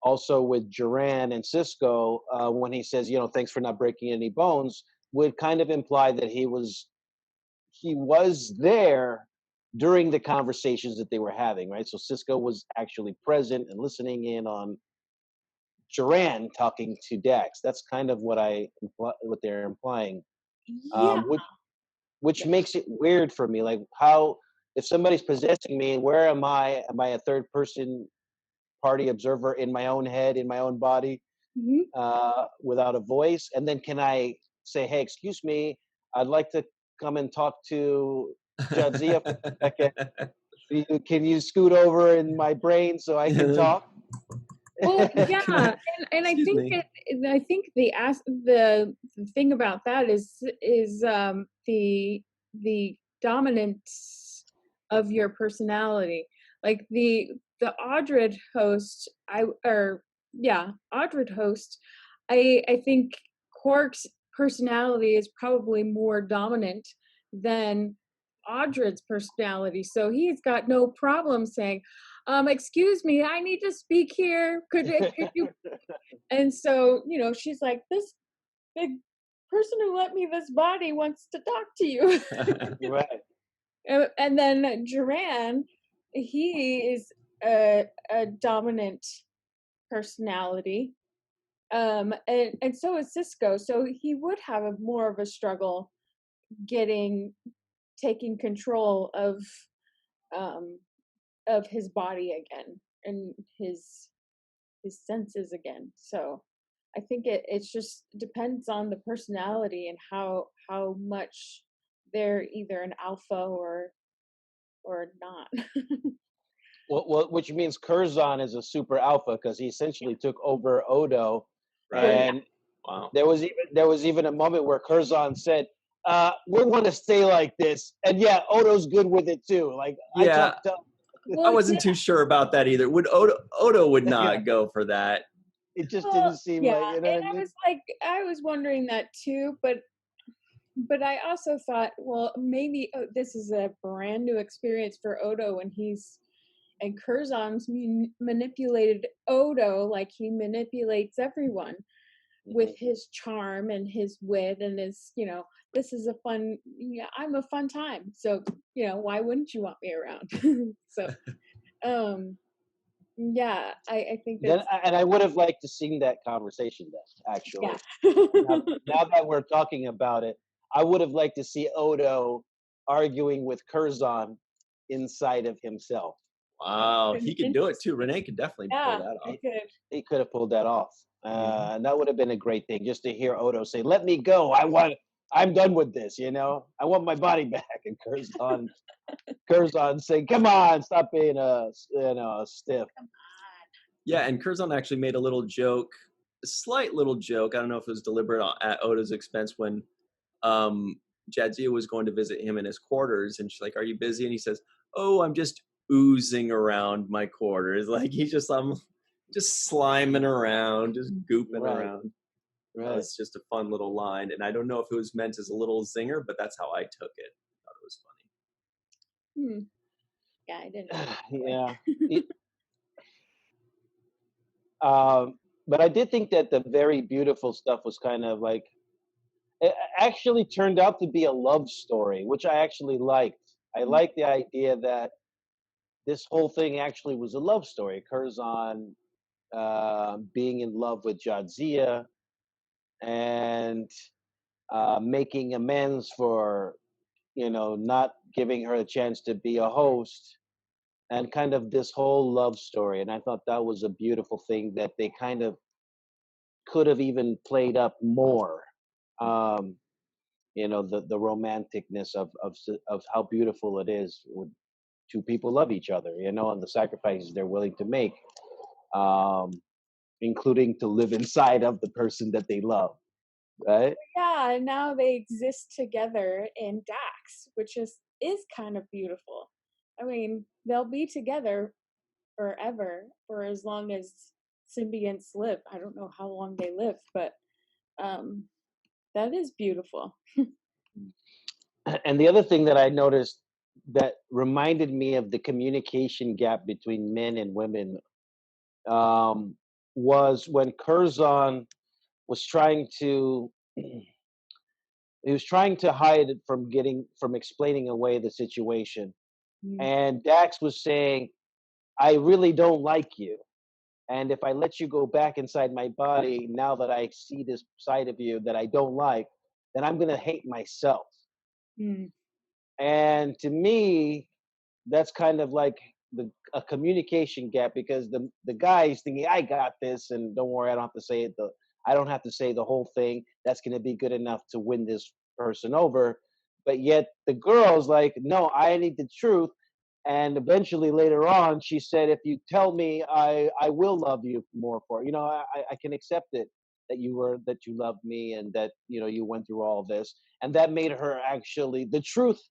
also with Duran and Sisko, when he says, thanks for not breaking any bones, would kind of imply that he was there during the conversations that they were having, right? So Sisko was actually present and listening in on Duran talking to Dax. That's kind of what they're implying, Yeah. which makes it weird for me. Like, how, if somebody's possessing me, where am I? Am I a third person party observer in my own head, in my own body, without a voice? And then can I say, hey, excuse me, I'd like to come and talk to Jadzia for a second. Can you scoot over in my brain so I can talk? Well, yeah, and I think the thing about that is the dominance of your personality. Like the Audred host, Audred host. I think Quark's personality is probably more dominant than Audred's personality, so he's got no problem saying, excuse me, I need to speak here. Could you? And so, she's like, this big person who lent me this body wants to talk to you. Right. And then Duran, he is a dominant personality. And so is Sisko. So he would have more of a struggle taking control of his body again and his senses again. So I think it just depends on the personality and how much they're either an alpha or not. Well, which means Curzon is a super alpha because he essentially took over Odo, Right. and there was even a moment where Curzon said, "We want to stay like this," and yeah, Odo's good with it too. Like, yeah, I wasn't too sure about that either. Odo would not go for that. It just didn't seem like, and I was wondering that too, but I also thought, well, maybe this is a brand new experience for Odo, and Curzon's manipulated Odo like he manipulates everyone with his charm and his wit and his, this is I'm a fun time. So, why wouldn't you want me around? So, yeah, I think that's... And I would have liked to seen that conversation then, actually. Yeah. now that we're talking about it, I would have liked to see Odo arguing with Curzon inside of himself. Wow, he could do it too. Renee could definitely pull that off. He could have pulled that off. And that would have been a great thing, just to hear Odo say, "Let me go. I'm done with this, I want my body back." And Curzon saying, "Come on, stop being a stiff." Yeah, and Curzon actually made a slight little joke. I don't know if it was deliberate at Odo's expense when Jadzia was going to visit him in his quarters, and she's like, "Are you busy?" And he says, "Oh, I'm just oozing around my quarters." Like he's just sliming around, just gooping around. Right. It's just a fun little line, and I don't know if it was meant as a little zinger, but that's how I took it. I thought it was funny. Yeah, I didn't. Yeah. But I did think that the very beautiful stuff was kind of like, it actually turned out to be a love story, which I actually liked. I liked the idea that this whole thing actually was a love story. Curzon being in love with Jadzia and making amends for, not giving her a chance to be a host, and kind of this whole love story. And I thought that was a beautiful thing that they kind of could have even played up more. The romanticness of how beautiful it is when two people love each other, and the sacrifices they're willing to make, including to live inside of the person that they love, right? Yeah, and now they exist together in Dax, which is kind of beautiful. I mean, they'll be together forever, for as long as symbionts live. I don't know how long they live, but that is beautiful. And the other thing that I noticed that reminded me of the communication gap between men and women, was when Curzon was trying to he was trying to hide it from explaining away the situation. Mm. And Dax was saying, I really don't like you. And if I let you go back inside my body, now that I see this side of you that I don't like, then I'm going to hate myself. Mm. And to me, that's kind of like a communication gap, because the guy's thinking, I got this, and don't worry, I don't have to say it. I don't have to say the whole thing. That's going to be good enough to win this person over. But yet the girl's like, no, I need the truth. And eventually later on, she said, if you tell me, I will love you more for, I can accept it that you loved me, and that, you went through all this. And that made her actually, the truth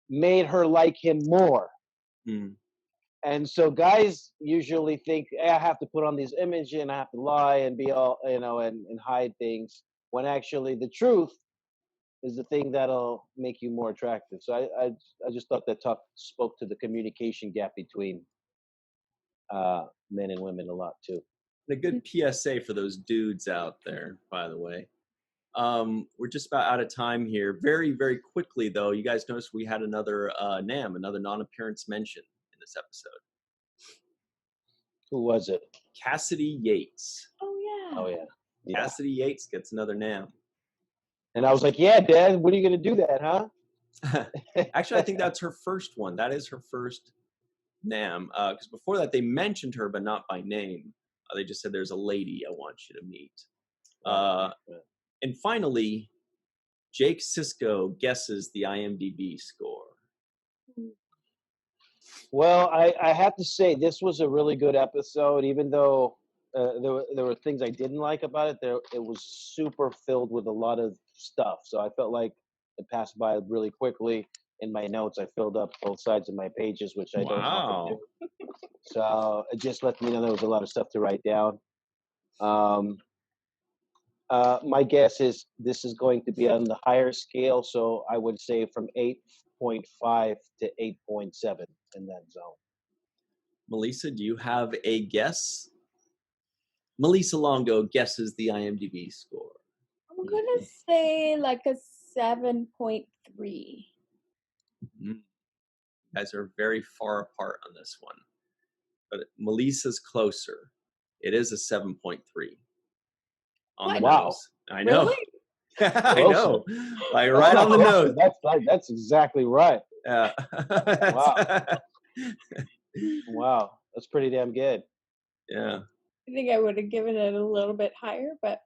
made her like him more. Mm. And so guys usually think, hey, I have to put on these images and I have to lie and be all, and hide things, when actually the truth is the thing that'll make you more attractive. So I just thought that spoke to the communication gap between men and women a lot too. And a good PSA for those dudes out there, by the way. We're just about out of time here. Very, very quickly, though, you guys noticed we had another NAM, another non-appearance mention in this episode. Who was it? Cassidy Yates. Oh yeah. Oh yeah. Cassidy Yates gets another NAM. And I was like, yeah, Dad, when are you going to do that, huh? Actually, I think that's her first one. That is her first NAM. Because before that, they mentioned her, but not by name. They just said, there's a lady I want you to meet. And finally, Jake Sisko guesses the IMDb score. Well, I have to say, this was a really good episode, even though there were things I didn't like about it. It was super filled with a lot of stuff. So I felt like it passed by really quickly. In my notes, I filled up both sides of my pages, which I don't often do. So it just let me know there was a lot of stuff to write down. My guess is this is going to be on the higher scale, so I would say from 8.5 to 8.7 in that zone. Malissa, do you have a guess? Melissa Longo guesses the IMDb score. I'm gonna say like a 7.3. Mm-hmm. You guys are very far apart on this one, but Melissa's closer. It is a 7.3. On the nose. I know. Really? I know. Like right on the nose. That's exactly right. Yeah. Wow. Wow. That's pretty damn good. Yeah. I think I would have given it a little bit higher, but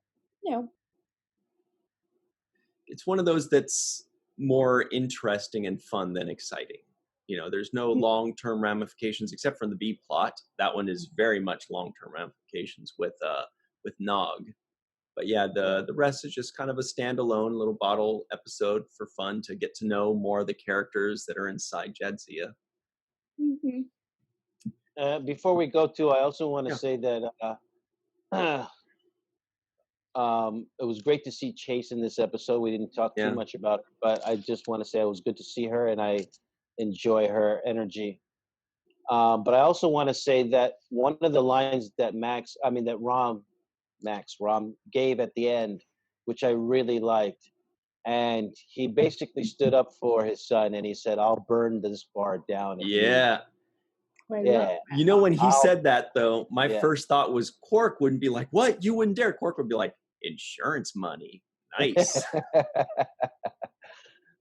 It's one of those that's more interesting and fun than exciting. There's no long-term ramifications except for the B plot. That one is very much long-term ramifications with Nog. But yeah, the rest is just kind of a standalone little bottle episode for fun to get to know more of the characters that are inside Jadzia. Mm-hmm. Before we go to, I also want to say that it was great to see Chase in this episode. We didn't talk too much about it, but I just want to say it was good to see her, and I enjoy her energy. But I also want to say that one of the lines that Rom gave at the end, which I really liked. And he basically stood up for his son and he said, I'll burn this bar down. Yeah. Yeah. When he said that, though, my first thought was Quark wouldn't be like, what? You wouldn't dare. Quark would be like, insurance money. Nice.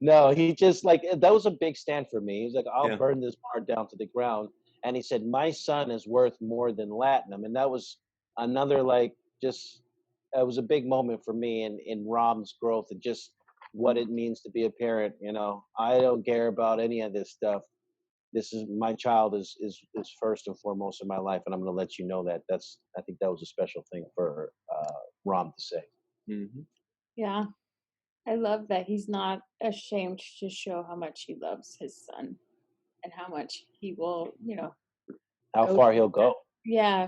No, he just that was a big stand for me. He was like, I'll burn this bar down to the ground. And he said, my son is worth more than Latinum. And that was another it was a big moment for me in Rom's growth and just what it means to be a parent. I don't care about any of this stuff. This is my child is first and foremost in my life, and I'm going to let you know that. I think that was a special thing for Rom to say. Mm-hmm. Yeah, I love that he's not ashamed to show how much he loves his son and how much he will, how far he'll go. Yeah.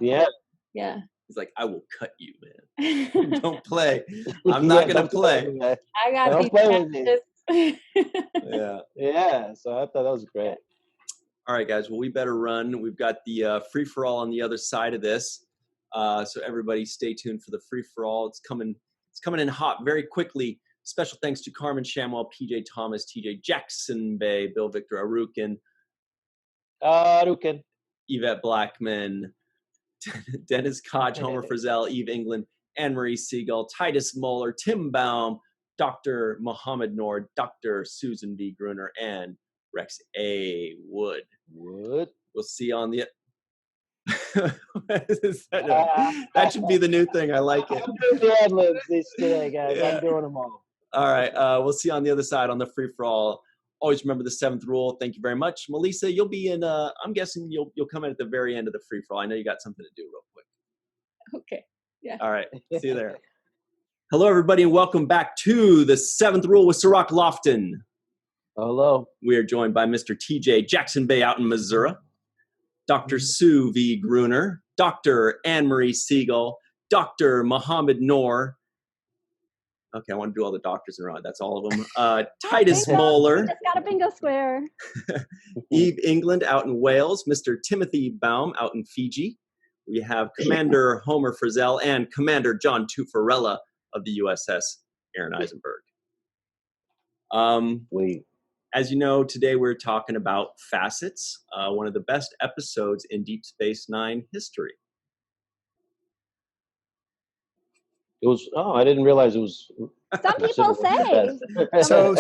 He's like, I will cut you, man. Don't play. I'm not going to play. I got these matches. Yeah. So I thought that was great. All right, guys. Well, we better run. We've got the free-for-all on the other side of this. So everybody stay tuned for the free-for-all. It's coming in hot very quickly. Special thanks to Carmen Shamwell, PJ Thomas, TJ Jackson-Bey, Bill Victor Arucan, Yvette Blackmon, Dennis Koch, Homer Frizzell, Eve England, and Marie Segal, Titus Mohler, Tim Baum, Dr. Mohamed Noor, Dr. Susan B. Gruner, and Rex A. Wood. We'll see you on the... that should be the new thing. I like it. I'm doing the ad-libs today, guys. Yeah. I'm doing them all. All right. We'll see you on the other side on the free-for-all. Always remember the 7th rule. Thank you very much. Malissa, you'll be in, I'm guessing you'll come in at the very end of the free-for-all. I know you got something to do real quick. Okay. Yeah. All right. See you there. Hello, everybody, and welcome back to the 7th rule with Cirroc Lofton. Hello. We are joined by Mr. TJ Jackson-Bey out in Missouri, Dr. Sue V. Gruner, Dr. Anne-Marie Segal, Dr. Mohamed Noor. Okay, I want to do all the doctors in a row. That's all of them. Titus Mohler. Just got a bingo square. Eve England out in Wales. Mr. Timothy Baum out in Fiji. We have Commander Homer Frizzell and Commander John Tufarella of the USS Aron Eisenberg. As you know, today we're talking about Facets, one of the best episodes in Deep Space Nine history. It was. Oh, I didn't realize it was. Some people say. So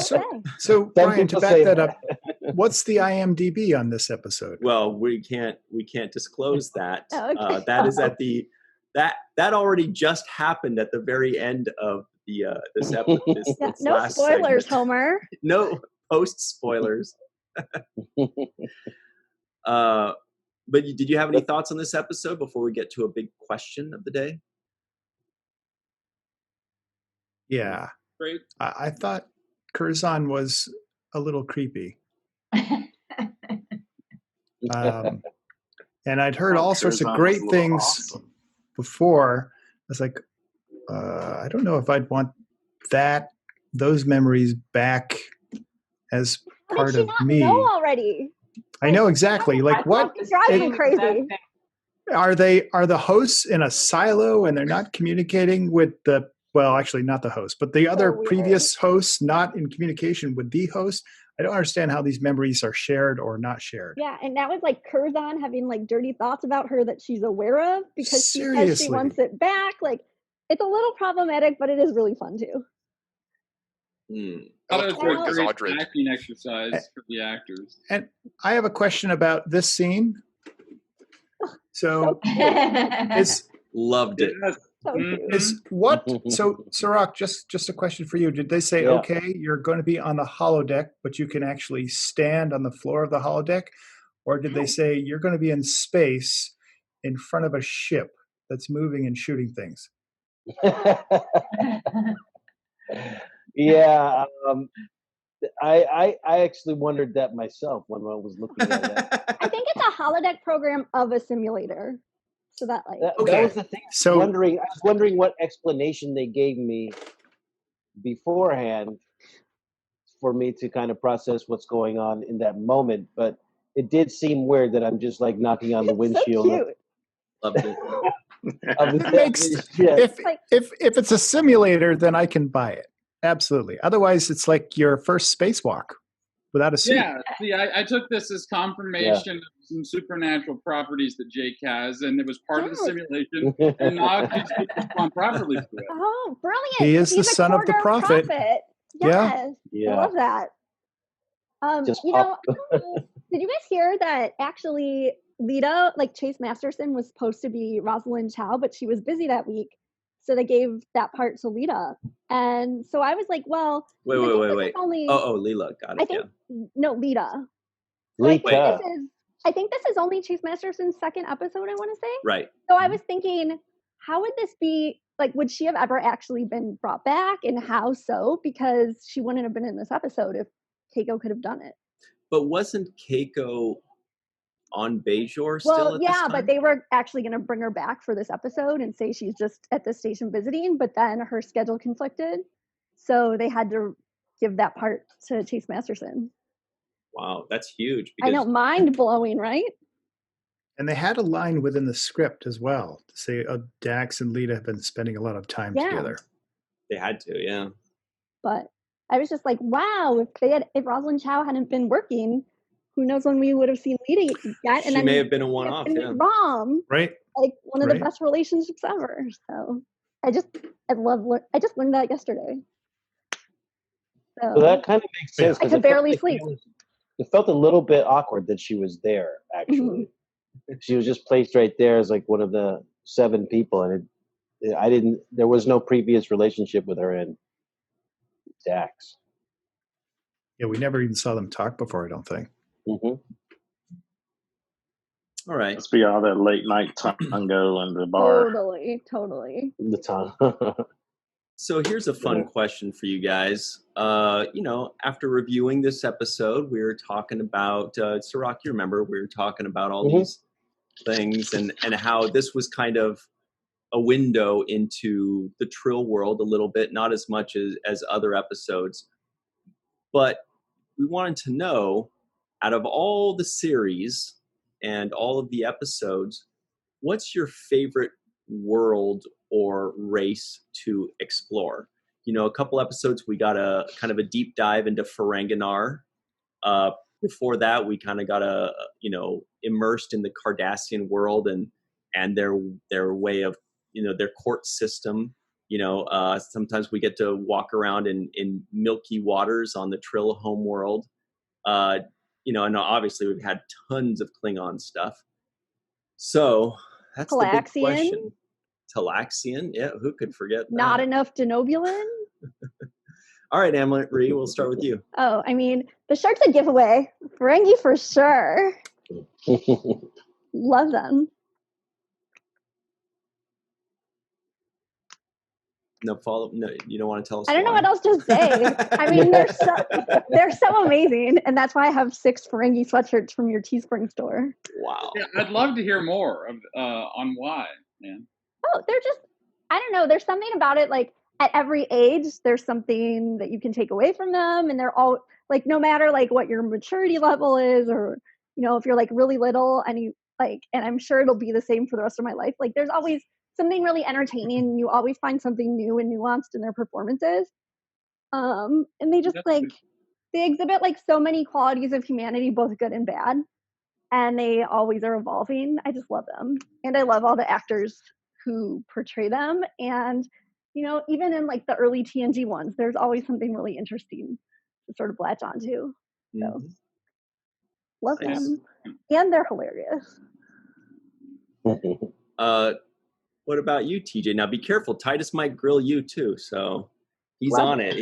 Brian, to back that up, what's the IMDb on this episode? Well, we can't disclose that. Oh, okay. That is at the that already just happened at the very end of the this episode. No last spoilers, segment. Homer. No post spoilers. But did you have any thoughts on this episode before we get to a big question of the day? Yeah. Great. I thought Curzon was a little creepy. And I'd heard all sorts of great things before. I was like, I don't know if I'd want those memories back as part of me. Know already? I know exactly. Like what? It drives me crazy. Are the hosts in a silo and they're not communicating with the? Well, actually, not the host, but the other previous hosts not in communication with the host. I don't understand how these memories are shared or not shared. Yeah, and that was like Curzon having like dirty thoughts about her that she's aware of because she says she wants it back. Like, it's a little problematic, but it is really fun too. That was a great acting exercise for the actors. And I have a question about this scene. So, loved it. So Cirroc, just a question for you. Did they say, okay, you're going to be on the holodeck, but you can actually stand on the floor of the holodeck? Or did they say you're going to be in space in front of a ship that's moving and shooting things? Yeah. I actually wondered that myself when I was looking at it. I think it's a holodeck program of a simulator. So that that was the thing. I was wondering what explanation they gave me beforehand for me to kind of process what's going on in that moment. But it did seem weird that I'm just like knocking on the windshield. So cute. Loved it. If it's a simulator, then I can buy it. Absolutely. Otherwise, it's like your first spacewalk without a suit. Yeah, see, I took this as confirmation of some supernatural properties that Jake has, and it was part of the simulation, and now he's respond properly to it. Oh, brilliant. He is the son of the prophet. Yes, yeah. I love that. Did you guys hear that actually Lita, like Chase Masterson, was supposed to be Rosalind Chow, but she was busy that week. So they gave that part to Lita. And so I was like, well... Wait. Leela. Got it. No, Lita. Lita. I think this is only Chase Masterson's second episode, I want to say. Right. So I was thinking, how would this be... Like, would she have ever actually been brought back? And how so? Because she wouldn't have been in this episode if Keiko could have done it. But wasn't Keiko on Bajor still at this time? But they were actually going to bring her back for this episode and say she's just at the station visiting, but then her schedule conflicted. So they had to give that part to Chase Masterson. Wow, that's huge. I know, mind-blowing, right? And they had a line within the script as well to say Dax and Lita have been spending a lot of time together. They had to, yeah. But I was just like, wow, if Rosalind Chow hadn't been working, who knows when we would have seen Lita yet? And She may have been a one-off, and yeah. Rom, Right. like one of the best relationships ever. So I just learned that yesterday. So well, that kind of makes sense. I could barely sleep. It felt a little bit awkward that she was there, actually. She was just placed right there as like one of the 7 people, and there was no previous relationship with her and Dax. Yeah, we never even saw them talk before, I don't think. Mm-hmm. All right. Must be all that late night tango in the bar. Totally. The time. So here's a fun question for you guys. After reviewing this episode, we were talking about Cirroc. You remember we were talking about all these things and how this was kind of a window into the Trill world a little bit, not as much as other episodes. But we wanted to know, out of all the series and all of the episodes, what's your favorite world or race to explore? A couple episodes we got a kind of a deep dive into Ferenginar. Before that, we kind of got immersed in the Cardassian world and their way of their court system. Sometimes we get to walk around in milky waters on the Trill home world. And obviously we've had tons of Klingon stuff. So that's the big question. Talaxian, yeah, who could forget that? Not enough Denobulan? All right, Anne-Marie, we'll start with you. Oh, I mean, the shark's a giveaway. Ferengi for sure. Love them. No follow. No, you don't want to tell us. I don't know what else to say. I mean, they're so amazing, and that's why I have 6 Ferengi sweatshirts from your Teespring store. Wow. Yeah, I'd love to hear more on why, man. Oh, they're just, I don't know. There's something about it. Like at every age, there's something that you can take away from them, and they're all like, no matter like what your maturity level is, or if you're like really little, and and I'm sure it'll be the same for the rest of my life. Like, there's always something really entertaining. You always find something new and nuanced in their performances. And they just they exhibit like so many qualities of humanity, both good and bad. And they always are evolving. I just love them. And I love all the actors who portray them. And, even in like the early TNG ones, there's always something really interesting to sort of latch onto. So love them. And they're hilarious. What about you, TJ? Now be careful. Titus might grill you too, so he's on it.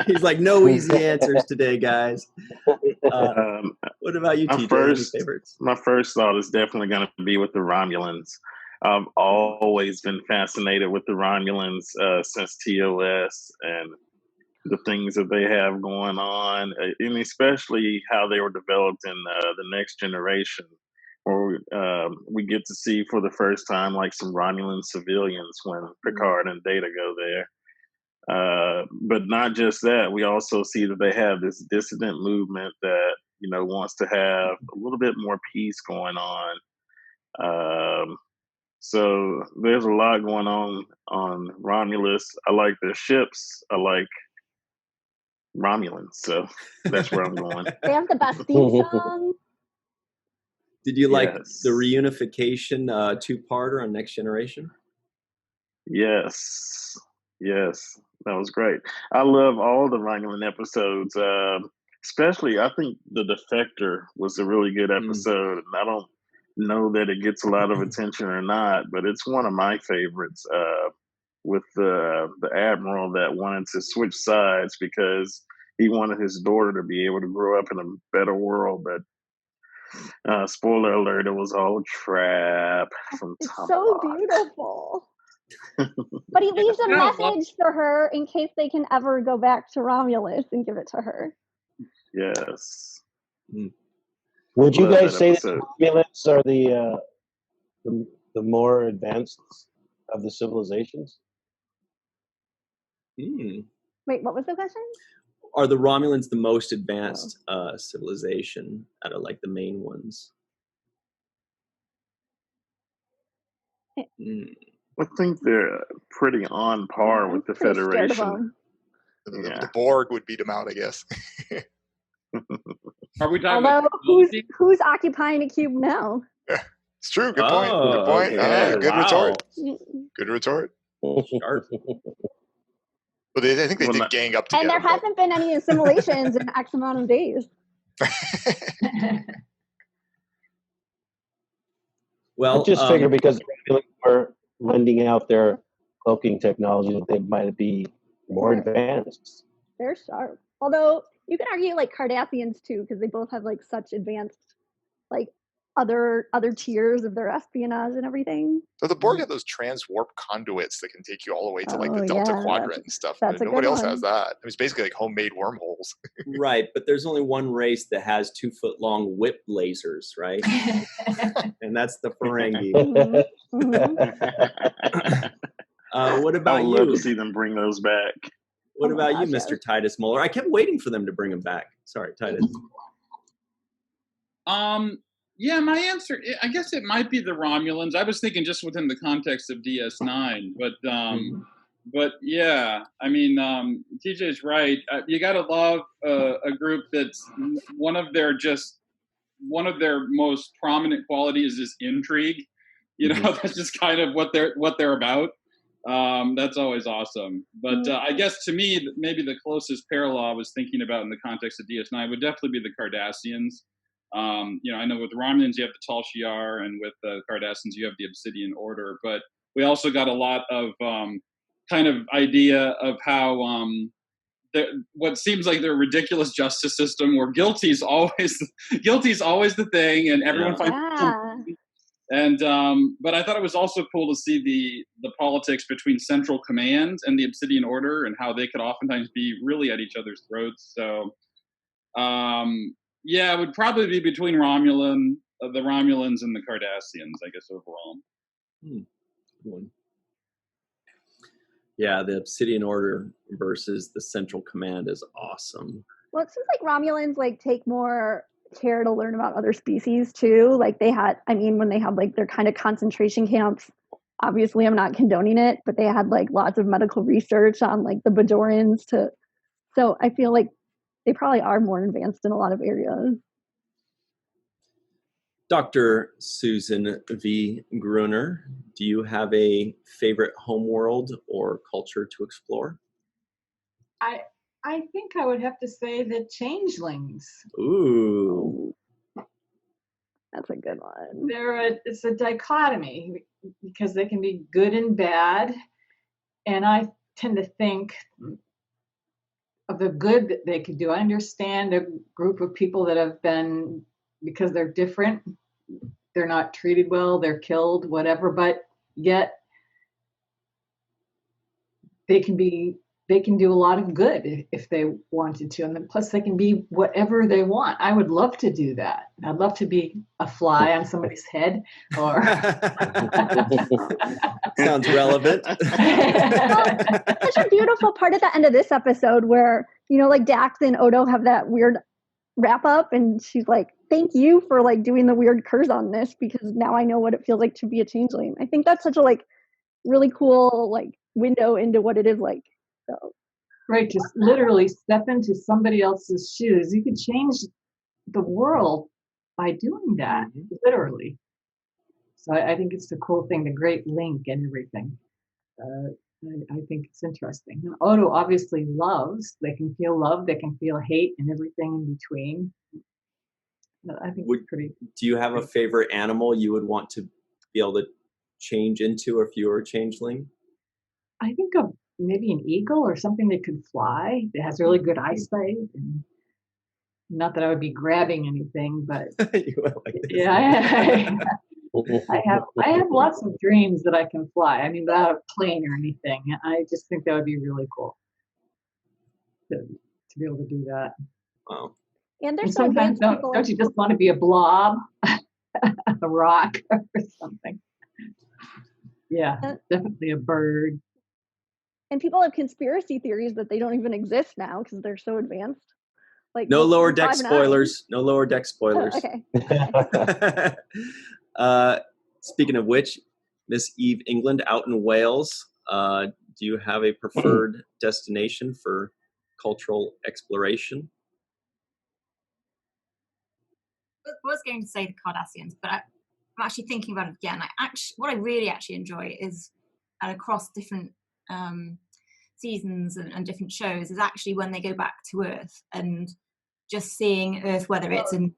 He's like, no easy answers today, guys. What about you, TJ? Any favorites? My first thought is definitely going to be with the Romulans. I've always been fascinated with the Romulans since TOS and the things that they have going on, and especially how they were developed in the Next Generation, where we get to see for the first time like some Romulan civilians when Picard and Data go there. But not just that, we also see that they have this dissident movement that wants to have a little bit more peace going on. So there's a lot going on Romulus. I like their ships. I like Romulans, so that's where I'm going. They have the best theme song. Did you like the reunification 2-parter on Next Generation? Yes, that was great. I love all the Romulan episodes, especially I think The Defector was a really good episode. And I don't know that it gets a lot of attention or not, but it's one of my favorites, with the Admiral that wanted to switch sides because he wanted his daughter to be able to grow up in a better world, but spoiler alert, it was all a trap from Tomas. It's so beautiful. But he leaves a message for her in case they can ever go back to Romulus and give it to her. Yes. Would you guys say that the Romulans are the more advanced of the civilizations? Wait, what was the question? Are the Romulans the most advanced civilization out of like the main ones? I think they're pretty on par with the Pretty scared of Federation. them. The Borg would beat them out, I guess. Are we talking Although, about who's occupying a cube now? It's true. Good point. Oh, Good point. okay. Good Wow. retort. Good retort. Sharp. But I think they did gang up And together. there hasn't been any assimilations in X amount of days. Well, I just figured because they were lending out their cloaking technology that they might be more advanced. They're sharp. Although you can argue like Cardassians too, because they both have like such advanced, like other tiers of their espionage and everything. So the Borg have those transwarp conduits that can take you all the way to like the Oh, Delta yeah, Quadrant and stuff. that's a Nobody good else one. has that. It was basically like homemade wormholes. right, but there's only one race that has 2-foot-long whip lasers, right? And that's the Ferengi. What I about would love you? to see them bring those back. What Oh my about you, gosh, Mr. Titus Mohler? I kept waiting for them to bring him back. Sorry, Titus. Yeah, my answer, I guess it might be the Romulans. I was thinking just within the context of DS9, but yeah, I mean, TJ's right. You got to love a group that's one of their most prominent qualities is intrigue. You know, that's just kind of what they're about. That's always awesome. But I guess to me, maybe the closest parallel I was thinking about in the context of DS9 would definitely be the Cardassians. You know, I know with the Romulans you have the Tal Shiar, and with the Cardassians you have the Obsidian Order. But we also got a lot of kind of idea of how what seems like their ridiculous justice system, where guilty's always the thing, and everyone finds. And but I thought it was also cool to see the politics between Central Command and the Obsidian Order, and how they could oftentimes be really at each other's throats. So. Yeah, it would probably be between the Romulans and the Cardassians, I guess, overall. Yeah, the Obsidian Order versus the Central Command is awesome. Well, it seems like Romulans like take more care to learn about other species too. Like they had, I mean, when they had like their kind of concentration camps, obviously I'm not condoning it, but they had like lots of medical research on like the Bajorans so I feel like they probably are more advanced in a lot of areas. Dr. Susan V. Gruner, do you have a favorite homeworld or culture to explore? I think I would have to say the Changelings. Ooh. That's a good one. It's a dichotomy because they can be good and bad. And I tend to think of the good that they could do. I understand a group of people that have been, because they're different, they're not treated well, they're killed, whatever, but yet they can do a lot of good if they wanted to. And then plus they can be whatever they want. I would love to do that. I'd love to be a fly on somebody's head or sounds relevant. Such a beautiful part at the end of this episode where, you know, like Dax and Odo have that weird wrap up and she's like, thank you for like doing the weird Curzon-ness because now I know what it feels like to be a changeling. I think that's such a like really cool like window into what it is like. So right, just literally step into somebody else's shoes. You could change the world by doing that, literally. So I think it's a cool thing, the great link and everything. I think it's interesting. And Odo obviously loves. They can feel love, they can feel hate, and everything in between. I think it's pretty. Do you have a favorite animal you would want to be able to change into if you were a changeling? I think of maybe an eagle or something that could fly. It has really good eyesight. And not that I would be grabbing anything, but yeah, I have lots of dreams that I can fly. I mean, without a plane or anything. I just think that would be really cool to be able to do that. Wow. And there's sometimes don't you just want to be a blob, a rock or something? Yeah, definitely a bird. And people have conspiracy theories that they don't even exist now because they're so advanced. Like no lower deck spoilers. No lower deck spoilers. Oh, okay. Speaking of which, Miss Eve England out in Wales. Do you have a preferred destination for cultural exploration? I was going to say the Cardassians, but I'm actually thinking about it again. What I really actually enjoy is across different seasons and different shows is actually when they go back to Earth and just seeing Earth, whether it's in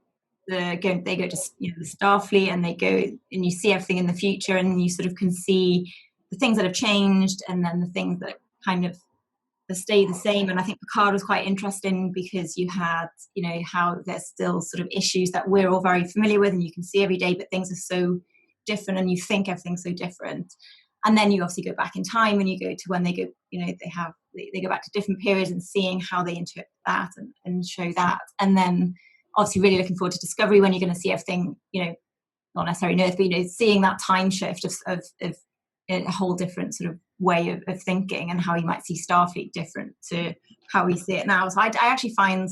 they go to the Starfleet and they go and you see everything in the future and you sort of can see the things that have changed and then the things that kind of stay the same. And I think Picard was quite interesting because you had, how there's still sort of issues that we're all very familiar with and you can see every day, but things are so different and you think everything's so different. And then you obviously go back in time and you go to when they go, they go back to different periods and seeing how they interpret that and show that. And then obviously really looking forward to Discovery when you're going to see everything, not necessarily on Earth, but, seeing that time shift of a whole different sort of way of thinking and how you might see Starfleet different to how we see it now. So I actually find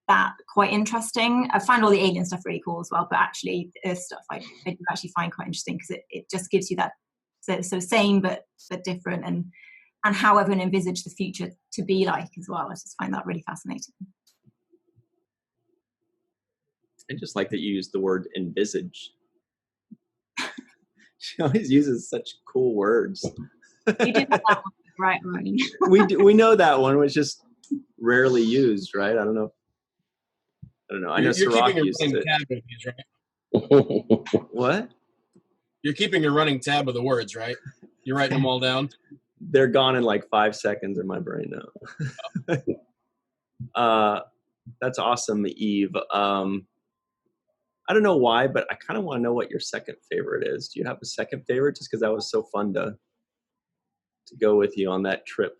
that quite interesting. I find all the alien stuff really cool as well, but actually the Earth stuff I do actually find quite interesting because it just gives you that so same but different and how everyone envisage the future to be like as well. I just find that really fascinating. I just like that you use the word envisage. She always uses such cool words. You did have that one, right, Ryan? we know that one was just rarely used, right? I don't know. I know Cirroc uses it. Tab of these, right? What? You're keeping a running tab of the words, right? You're writing them all down? They're gone in like 5 seconds in my brain now. That's awesome, Eve. I don't know why, but I kind of want to know what your second favorite is. Do you have a second favorite? Just because that was so fun to go with you on that trip.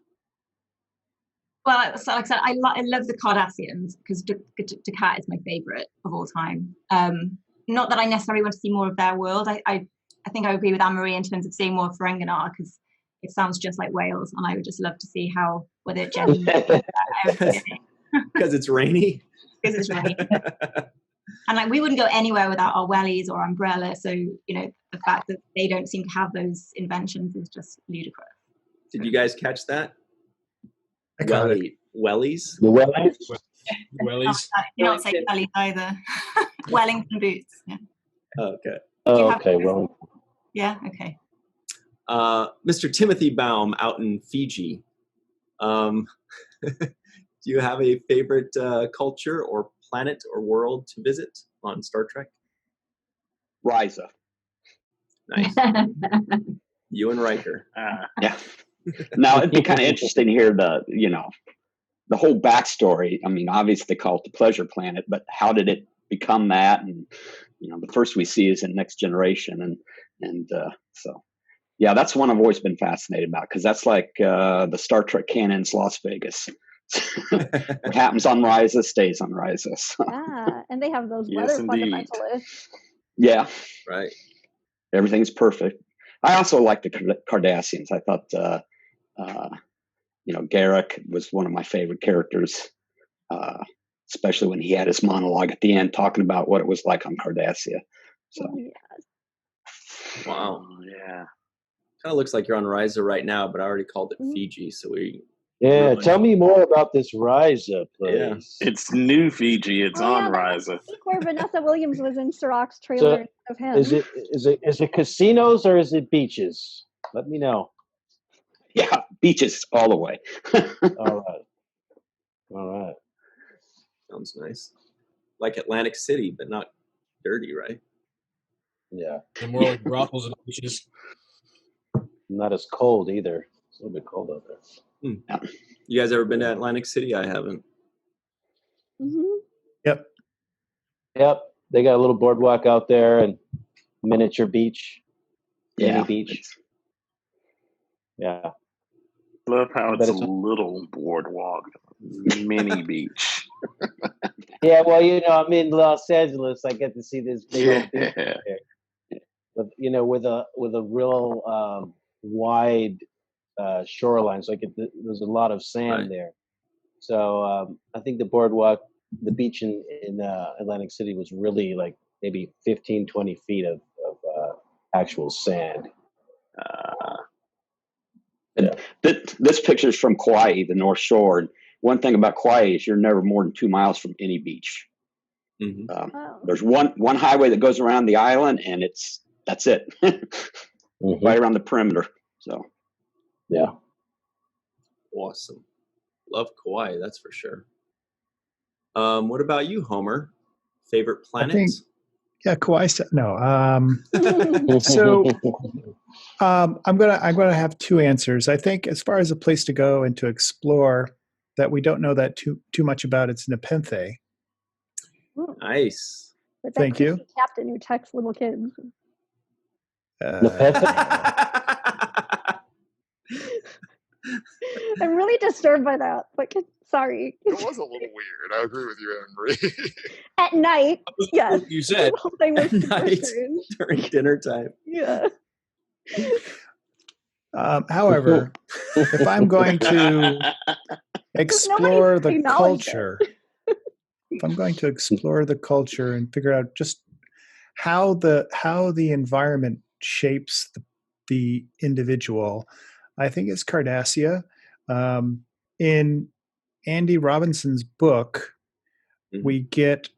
Well, so like I said, I love the Cardassians because Dukat is my favorite of all time. Not that I necessarily want to see more of their world. I think I would agree with Anne-Marie in terms of seeing more of Ferenginar because it sounds just like Wales, and I would just love to see whether it genuinely because it's rainy. Because it's rainy. And we wouldn't go anywhere without our wellies or umbrella. So, the fact that they don't seem to have those inventions is just ludicrous. Did you guys catch that? The Wellies? wellies? Wellies. You don't say wellies either. Wellington boots. Yeah. Okay. Oh, okay. Well. Yeah. Okay. Mr. Timothy Baum out in Fiji. Do you have a favorite culture or planet or world to visit on Star Trek? Risa. Nice. You and Riker. Yeah. Now it'd be kind of interesting to hear the whole backstory. I mean, obviously they call it the Pleasure Planet, but how did it become that? And the first we see is in Next Generation, and so yeah, that's one I've always been fascinated about because that's like the Star Trek canon's Las Vegas. What happens on Risa stays on Risa. So. Yeah, and they have those Yes, weather indeed. fundamentalists. Yeah, Right. everything's perfect. I also like the Cardassians. I thought, Garrick was one of my favorite characters, especially when he had his monologue at the end talking about what it was like on Cardassia. So, Oh, yes. Wow. Yeah. Kind of looks like you're on Risa right now, but I already called it Fiji, so we. Yeah, Really? tell me more about this Risa, Yeah. please. It's New Fiji. It's on Risa. I think where Vanessa Williams was in Cirroc's trailer of him. Is it casinos or is it beaches? Let me know. yeah, beaches all the way. All right. Sounds nice. Like Atlantic City, but not dirty, right? Yeah. And more like brothels and beaches. Not as cold either. It's a little bit cold out there. You guys ever been to Atlantic City? I haven't. Mm-hmm. Yep. They got a little boardwalk out there and miniature beach. Yeah, Mini beach. Yeah. Love how Bet it's a it's a- little boardwalk, mini beach. Yeah, well, I'm in Los Angeles. I get to see this big old beach Yeah. there. But with a real wide shoreline, so there's a lot of sand Right. there. So I think the beach in Atlantic City was really like maybe 15, 20 feet of actual sand. This picture is from Kauai, the North Shore. And one thing about Kauai is you're never more than 2 miles from any beach. There's one highway that goes around the island, and that's it, right around the perimeter. So, yeah, awesome. Love Kauai, that's for sure. What about you, Homer? Favorite planets? Kauai. No. So I'm gonna have two answers. I think as far as a place to go and to explore that we don't know that too much about, it's Nepenthe. Nice. Thank you. Captain who checks little kids. I'm really disturbed by that. But sorry. It was a little weird. I agree with you, Anne-Marie. At night, yes. You said the whole thing was at night during dinner time. Yeah. However, if I'm going to explore the culture, if I'm going to explore the culture and figure out just how the environment shapes the individual, I think it's Cardassia. In Andy Robinson's book, we get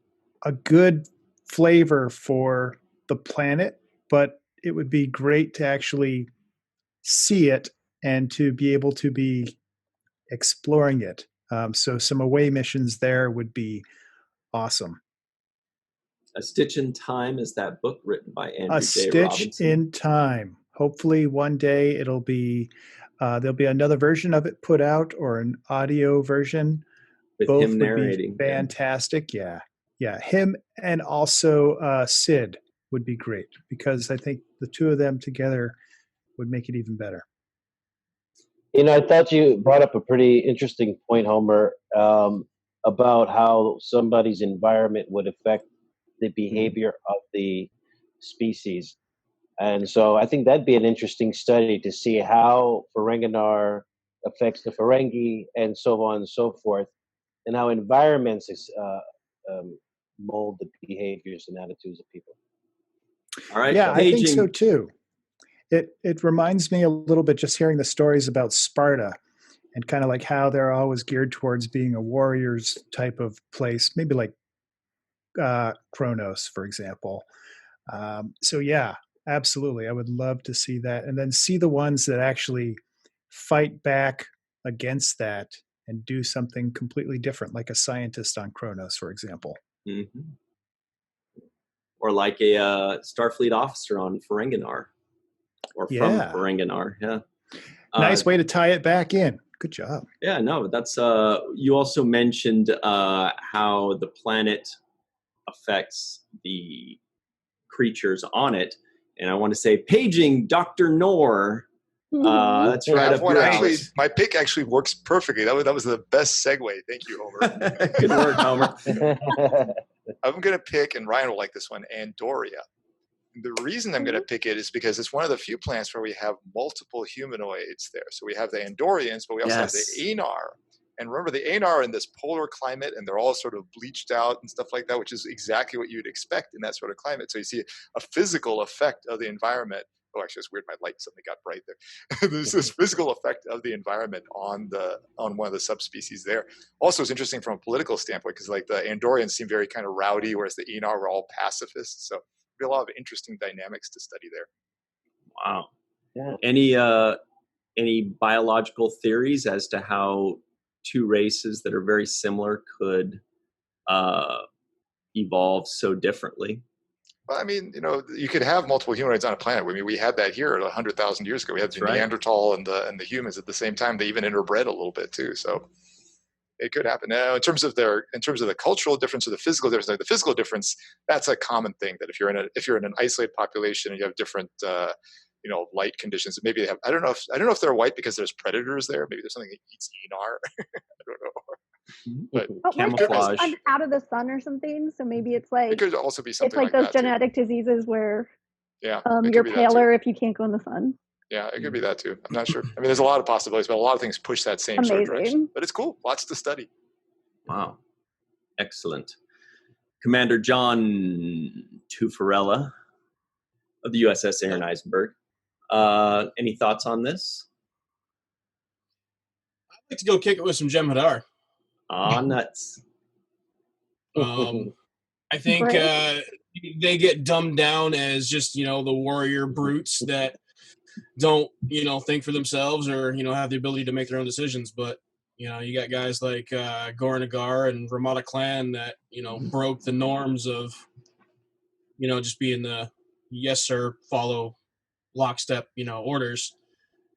a good flavor for the planet, but it would be great to actually see it and to be able to be exploring it. So some away missions there would be awesome. A Stitch in Time is that book written by Andrew A J. Stitch Robinson. in Time. Hopefully one day it'll be there'll be another version of it put out, or an audio version. With Both him would narrating. be fantastic. Yeah. Him and also Sid would be great, because I think the two of them together would make it even better. I thought you brought up a pretty interesting point, Homer, about how somebody's environment would affect the behavior of the species. And so I think that'd be an interesting study to see how Ferenginar affects the Ferengi and so on and so forth, and how environments mold the behaviors and attitudes of people. All right. Yeah, paging. I think so too. It reminds me a little bit just hearing the stories about Sparta, and kind of like how they're always geared towards being a warrior's type of place, maybe like Kronos, for example. So yeah, absolutely. I would love to see that, and then see the ones that actually fight back against that and do something completely different, like a scientist on Kronos, for example. Mm-hmm. Or like a Starfleet officer on Ferenginar. Or from Ferenginar, yeah. Nice way to tie it back in. Good job. Yeah, no, that's you also mentioned how the planet affects the creatures on it, and I want to say paging Dr. Noor. That's right up your alley. My pick actually works perfectly. That was the best segue. Thank you, Homer. Good work, Homer. I'm going to pick, and Ryan will like this one, Andoria. The reason I'm going to pick it is because it's one of the few planets where we have multiple humanoids there. So we have the Andorians, but we also have the Aenar. And remember, the Aenar are in this polar climate, and they're all sort of bleached out and stuff like that, which is exactly what you'd expect in that sort of climate. So you see a physical effect of the environment. Oh, actually, it's weird. My light suddenly got bright there. There's this physical effect of the environment on one of the subspecies there. Also, it's interesting from a political standpoint, because like the Andorians seem very kind of rowdy, whereas the Aenar were all pacifists. So be a lot of interesting dynamics to study there. Wow. Yeah. Any biological theories as to how two races that are very similar could evolve so differently? Well, I mean, you could have multiple humanoids on a planet. I mean, we had that here 100,000 years ago. We had the Neanderthal and the humans at the same time. They even interbred a little bit too. So it could happen. Now, in terms of the cultural difference or the physical difference, like the physical difference, that's a common thing. That if you're in an isolated population and you have different, light conditions, maybe they have. I don't know if they're white because there's predators there. Maybe there's something that eats Enar. I don't know. But camouflage out of the sun or something. So maybe it's like it could also be something it's like those genetic diseases where you're paler if you can't go in the sun. Yeah, it could be that too. I'm not sure. I mean, there's a lot of possibilities, but a lot of things push that same sort of direction. But it's cool. Lots to study. Wow. Excellent. Commander John Tufarella of the USS Aron Eisenberg. Any thoughts on this? I'd like to go kick it with some Jem'Hadar. Ah, nuts. I think they get dumbed down as just, the warrior brutes that don't, think for themselves or, have the ability to make their own decisions. But, you got guys like Gornagar and Ramada Clan that, broke the norms of, just being the yes, sir, follow lockstep, orders,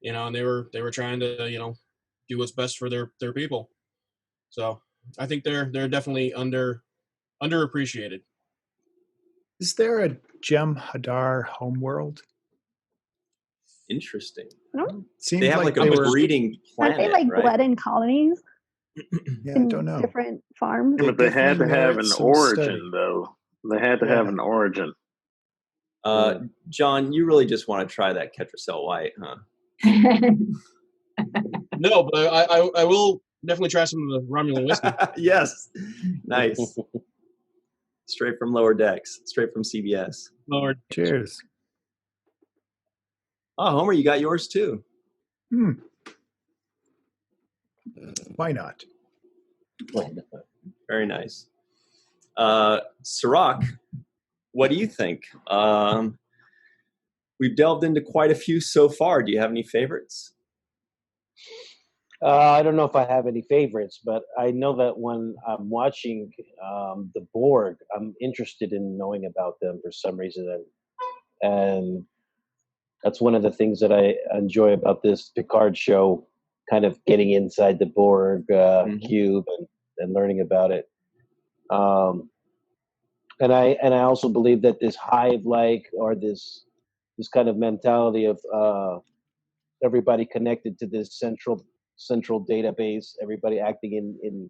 and they were trying to, do what's best for their people. So I think they're definitely underappreciated. Is there a Jem'Hadar homeworld? Interesting. Seemed they have like a breeding planet, aren't they like right? bred in colonies? Yeah, I don't know. Different farms. Yeah, but they had to have an origin, study. though. They had to have an origin. John, you really just want to try that Ketracel White, huh? No, but I will definitely try some of the Romulan whiskey. Yes. Nice. Straight from Lower Decks. Straight from CBS. Lord. Cheers. Oh, Homer, you got yours too. Why not? Very nice. Cirroc, what do you think? We've delved into quite a few so far. Do you have any favorites? I don't know if I have any favorites, but I know that when I'm watching the Borg, I'm interested in knowing about them for some reason, and that's one of the things that I enjoy about this Picard show, kind of getting inside the Borg cube and learning about it. And I also believe that this hive-like or this kind of mentality of everybody connected to this central database, everybody acting in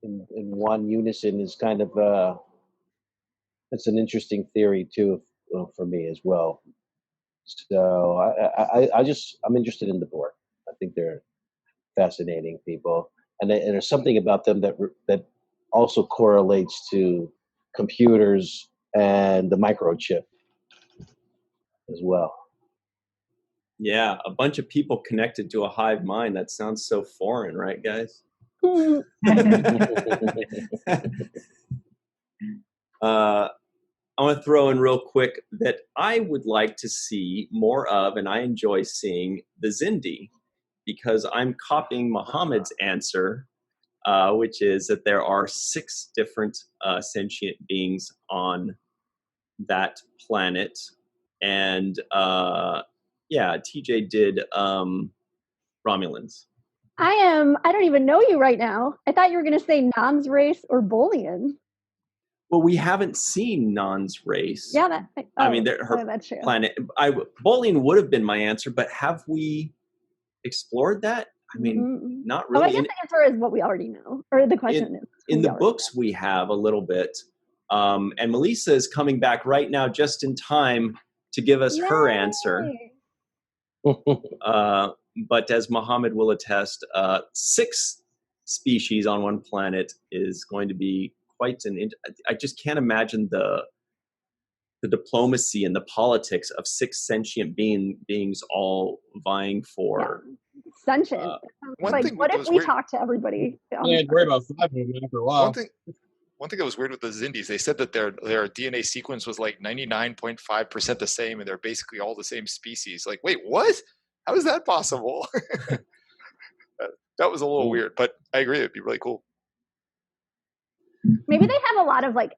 one unison is kind of it's an interesting theory too for me as well. So I'm interested in the Borg. I think they're fascinating people, and there's something about them that also correlates to computers and the microchip as well. Yeah, a bunch of people connected to a hive mind. That sounds so foreign, right, guys? I want to throw in real quick that I would like to see more of, and I enjoy seeing, the Xindi, because I'm copying Mohammed's answer, which is that there are 6 different sentient beings on that planet. And TJ did Romulans. I don't even know you right now. I thought you were going to say Nan's race or Bolian. Well, we haven't seen Nan's race. Yeah, her that's true. planet. Bolian would have been my answer, but have we explored that? I mean, not really. I guess the answer is what we already know, or the question is. In the books, we have a little bit. And Malissa is coming back right now just in time to give us her answer. But as Mohammed will attest, 6 species on one planet is going to be quite I just can't imagine the diplomacy and the politics of 6 sentient beings all vying for sentient. What if we talk to everybody? Yeah, I'd worry about 5 of them after a while. One thing that was weird with the Xindis, they said that their DNA sequence was like 99.5% the same, and they're basically all the same species. Like, wait, what? How is that possible? That was a little weird, but I agree. It'd be really cool. Maybe they have a lot of like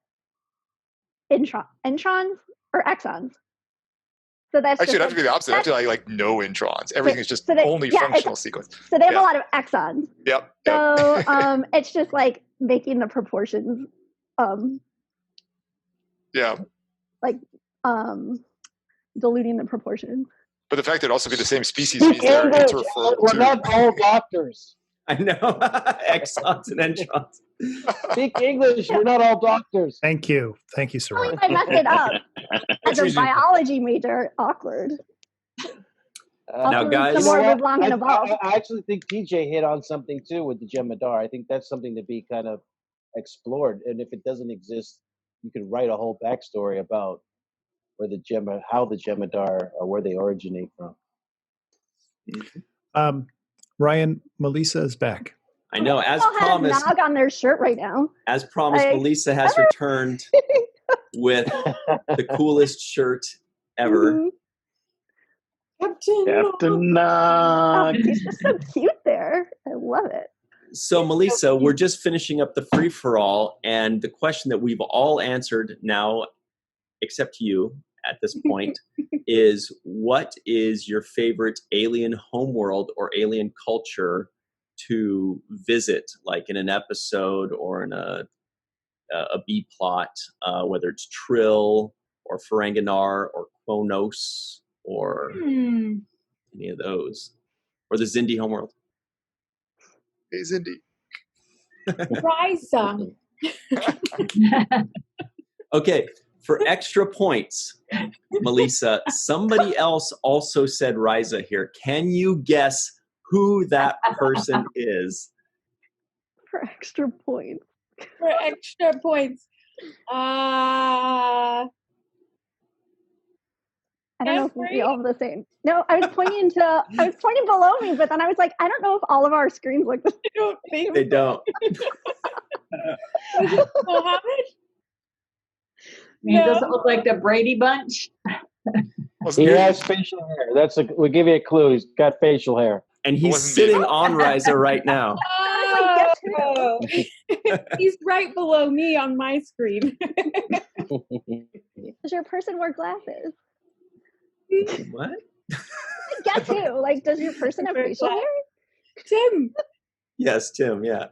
introns or exons. So that's actually have to be the opposite. Actually, like no introns. Everything is just only functional sequence. So they have a lot of exons. Yep. So it's just like making the proportions. Like diluting the proportions. But the fact that it also be the same species means they're interferred. We're not all doctors. I know. Exons and introns. Speak English. We're not all doctors. Thank you, Cirroc. I messed it up. As a biology major, awkward. Now, guys, I actually think TJ hit on something too with the Jem'Hadar. I think that's something to be kind of explored. And if it doesn't exist, you could write a whole backstory about where how the Jem'Hadar or where they originate from. Ryan, Malissa is back. I know, as They all have promised. Nog on their shirt right now. As promised, Like, Malissa has returned with the coolest shirt ever. Mhm. Captain Nog. He's just so cute there. I love it. So, Malissa, we're just finishing up the free-for-all, and the question that we've all answered now, except you at this point, is what is your favorite alien homeworld or alien culture to visit, like in an episode or in a B-plot, whether it's Trill or Ferenginar or Kronos or any of those, or the Zindi homeworld? Hey, Zindi. Risa. Okay, for extra points, Malissa, somebody else also said Risa here. Can you guess who that person is? For extra points. For extra points. I don't know if we all have the same. No, I was pointing below me, but then I was like, I don't know if all of our screens look the same. I don't think They don't. Mohamed? It doesn't look like the Brady Bunch. He has facial hair. We'll give you a clue. He's got facial hair. And he's sitting on Risa right now. Oh, he's right below me on my screen. Does your person wear glasses? What? Guess who? Like, does your person have facial hair? Tim. Yes, Tim. Yeah.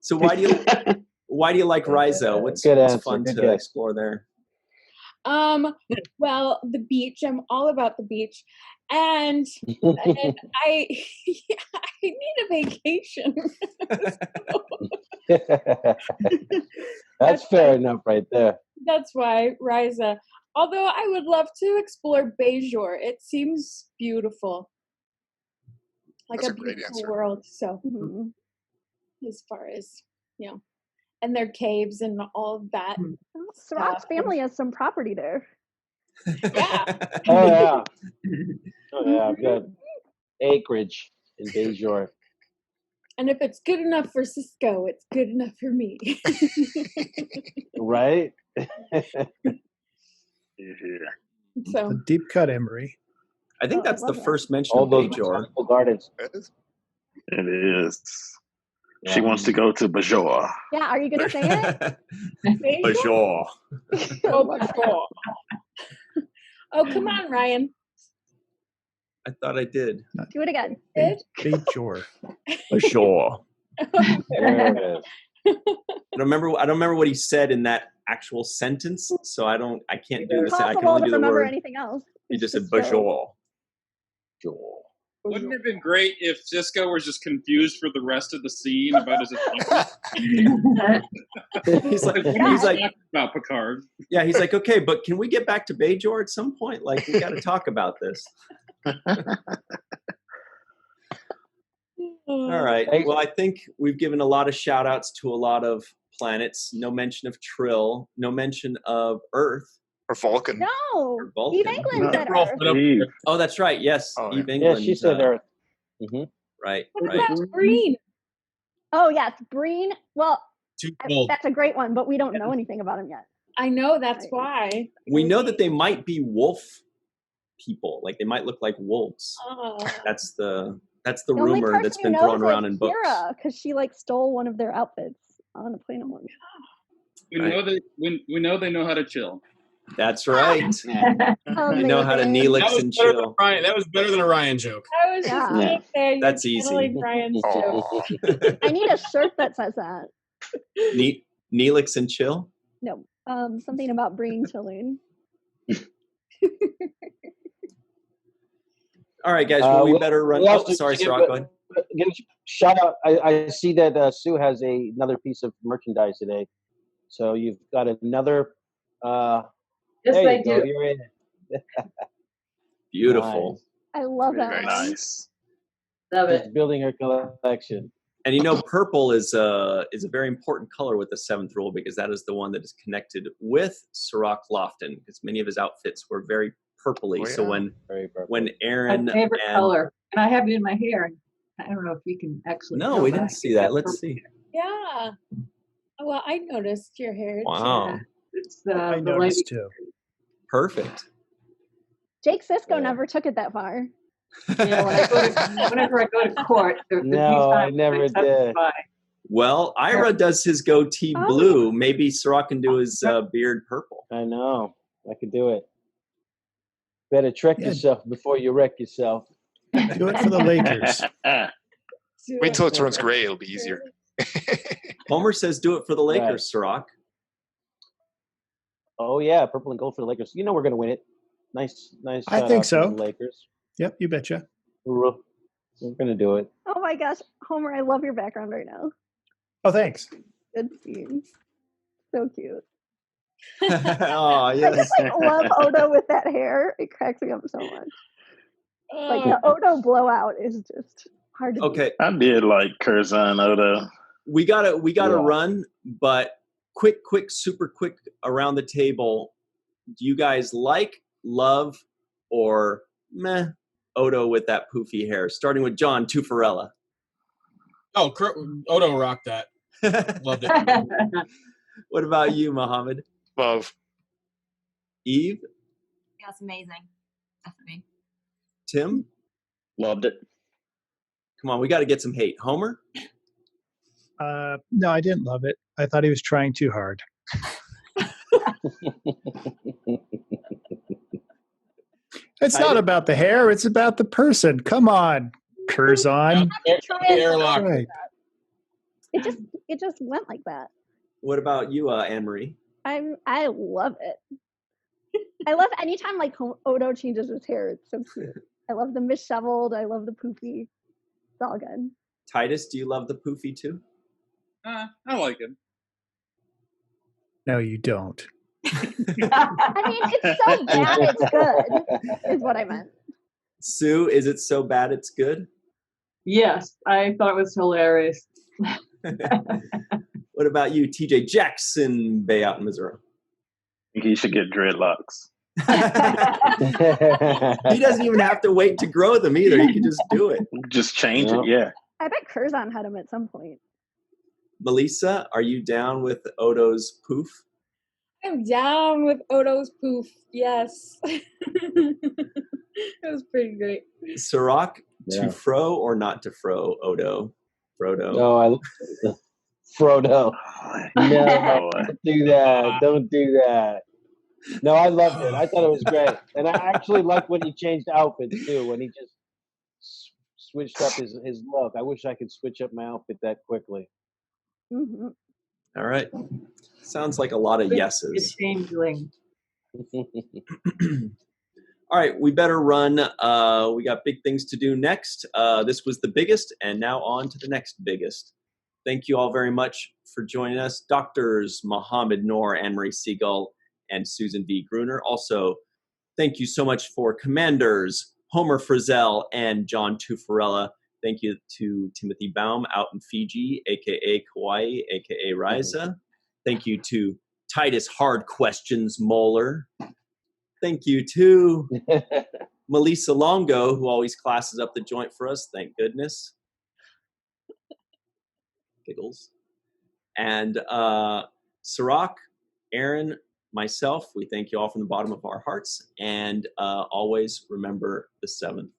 So why do you like Risa? What's fun to explore there? Well, the beach. I'm all about the beach, and I need a vacation. That's fair enough, right there. That's why Risa. Although I would love to explore Bajor. It seems beautiful, like That's a a great beautiful answer. world. So, as far as and their caves and all of that. Cirroc's family has some property there. Yeah. Oh yeah. Oh yeah. I've got acreage in Bajor. And if it's good enough for Sisko, it's good enough for me. Right? So The deep cut, Emery. I think that's the first mention All of those Bajor. botanical gardens. It is. She wants to go to Bajor. Yeah, are you gonna say it? Bajor. Oh, Bajor. Oh, come on, Ryan. I thought I did. Do it again. Bajor. Bajor. There it is. I don't remember what he said in that actual sentence, so I can't do this. I can Impossible only to do the remember word. anything else. He just said so- Bajor. Wouldn't it have been great if Sisko was just confused for the rest of the scene about his He's like, about Picard. Yeah, he's like, okay, but can we get back to Bajor at some point? Like, we got to talk about this. All right. Well, I think we've given a lot of shout outs to a lot of planets. No mention of Trill. No mention of Earth. Or Vulcan. No. Vulcan. Eve England No. said Earth. Eve. Oh, that's right. Yes. Oh, Eve yeah. England. Yeah, she said Earth. Right. What Right. about Green? Oh yes, Breen. Well, Too cold. that's a great one, but we don't know anything about him yet. I know, that's why. We know that they might be wolf people. Like, they might look like wolves. That's the The only rumor person that's who been knows thrown is around in books. Kira, because she stole one of their outfits on a plane one. We know they know how to chill. That's right. They know how to Amazing. Neelix and chill. That was better than a Ryan joke. I was just Yeah. sitting there. You're That's easy. channeling Brian's joke. I need a shirt that says that. Neelix and chill? No, something about brain chilling. All right, guys. Well, we Well, better run. we Oh, also sorry, give Cirroc. a- Go ahead. Give a shout out. I see that Sue has another piece of merchandise today. So you've got another. Yes, there I you go. do. You're in. Beautiful. I love that Very one. Nice. Love She's it. building her collection. And you know, purple is a very important color with the 7th rule, because that is the one that is connected with Cirroc Lofton, because many of his outfits were very purpley. Oh, yeah. So when Aron My favorite color, and I have it in my hair. I don't know if you can actually. No, we didn't see that. Let's see. Yeah. Well, I noticed your hair. Wow. Too. It's I noticed too. Perfect. Jake Sisko never took it that far. Yeah, whenever I go to court, No, I never did. Well, Ira does his goatee blue. Maybe Cirroc can do his beard purple. I know. I could do it. Better trick yourself before you wreck yourself. Do it for the Lakers. Wait until it turns gray. It'll be easier. Homer says do it for the Lakers, Cirroc. Oh, yeah. Purple and gold for the Lakers. You know we're going to win it. Nice. I think so. The Lakers. Yep, you betcha. We're going to do it. Oh my gosh, Homer, I love your background right now. Oh, thanks. Good scene. So cute. Oh, yes. I just love Odo with that hair. It cracks me up so much. Like the Odo blowout is just hard to beat. I did like Curzon Odo. We gotta run, but quick, super quick around the table. Do you guys like, love, or meh Odo with that poofy hair? Starting with John Tufarella. Oh, Odo rocked that. Loved it. What about you, Mohamed? Love. Eve? Yeah, that's amazing. Definitely. Tim? Loved it. Come on, we got to get some hate. Homer? No, I didn't love it. I thought he was trying too hard. It's not about the hair. It's about the person. Come on, Curzon. Airlock. Right. It just went like that. What about you, Anne-Marie? I love it. I love anytime like Odo changes his hair. It's so cute. I love the misheveled. I love the poofy. It's all good. Titus, do you love the poofy too? I like him. No, you don't. I mean, it's so bad it's good, is what I meant. Sue, is it so bad it's good? Yes, I thought it was hilarious. What about you, TJ? Jackson-Bey out in Missouri. He should get dreadlocks. He doesn't even have to wait to grow them either. He can just do it. Just change it, yeah. I bet Curzon had him at some point. Melissa, are you down with Odo's poof? I'm down with Odo's poof. Yes. It was pretty great. Cirroc, to fro or not to fro Odo? Frodo. No, Frodo. No, don't do that. Don't do that. No, I loved it. I thought it was great. And I actually liked when he changed outfits too, when he just switched up his look. I wish I could switch up my outfit that quickly. Mm-hmm. All right. Sounds like a lot of yeses. It's changeling. All right, we better run. We got big things to do next. This was the biggest, and now on to the next biggest. Thank you all very much for joining us. Doctors Mohamed Noor and Marie Segal and Susan V. Gruner. Also, thank you so much for Commanders Homer Frizzell and John Tufarella. Thank you to Timothy Baum out in Fiji, a.k.a. Kauai, a.k.a. Risa. Thank you to Titus Hard Questions Mohler. Thank you to Melissa Longo, who always classes up the joint for us. Thank goodness. Giggles. And Cirroc, Aron, myself, we thank you all from the bottom of our hearts. And always remember the 7th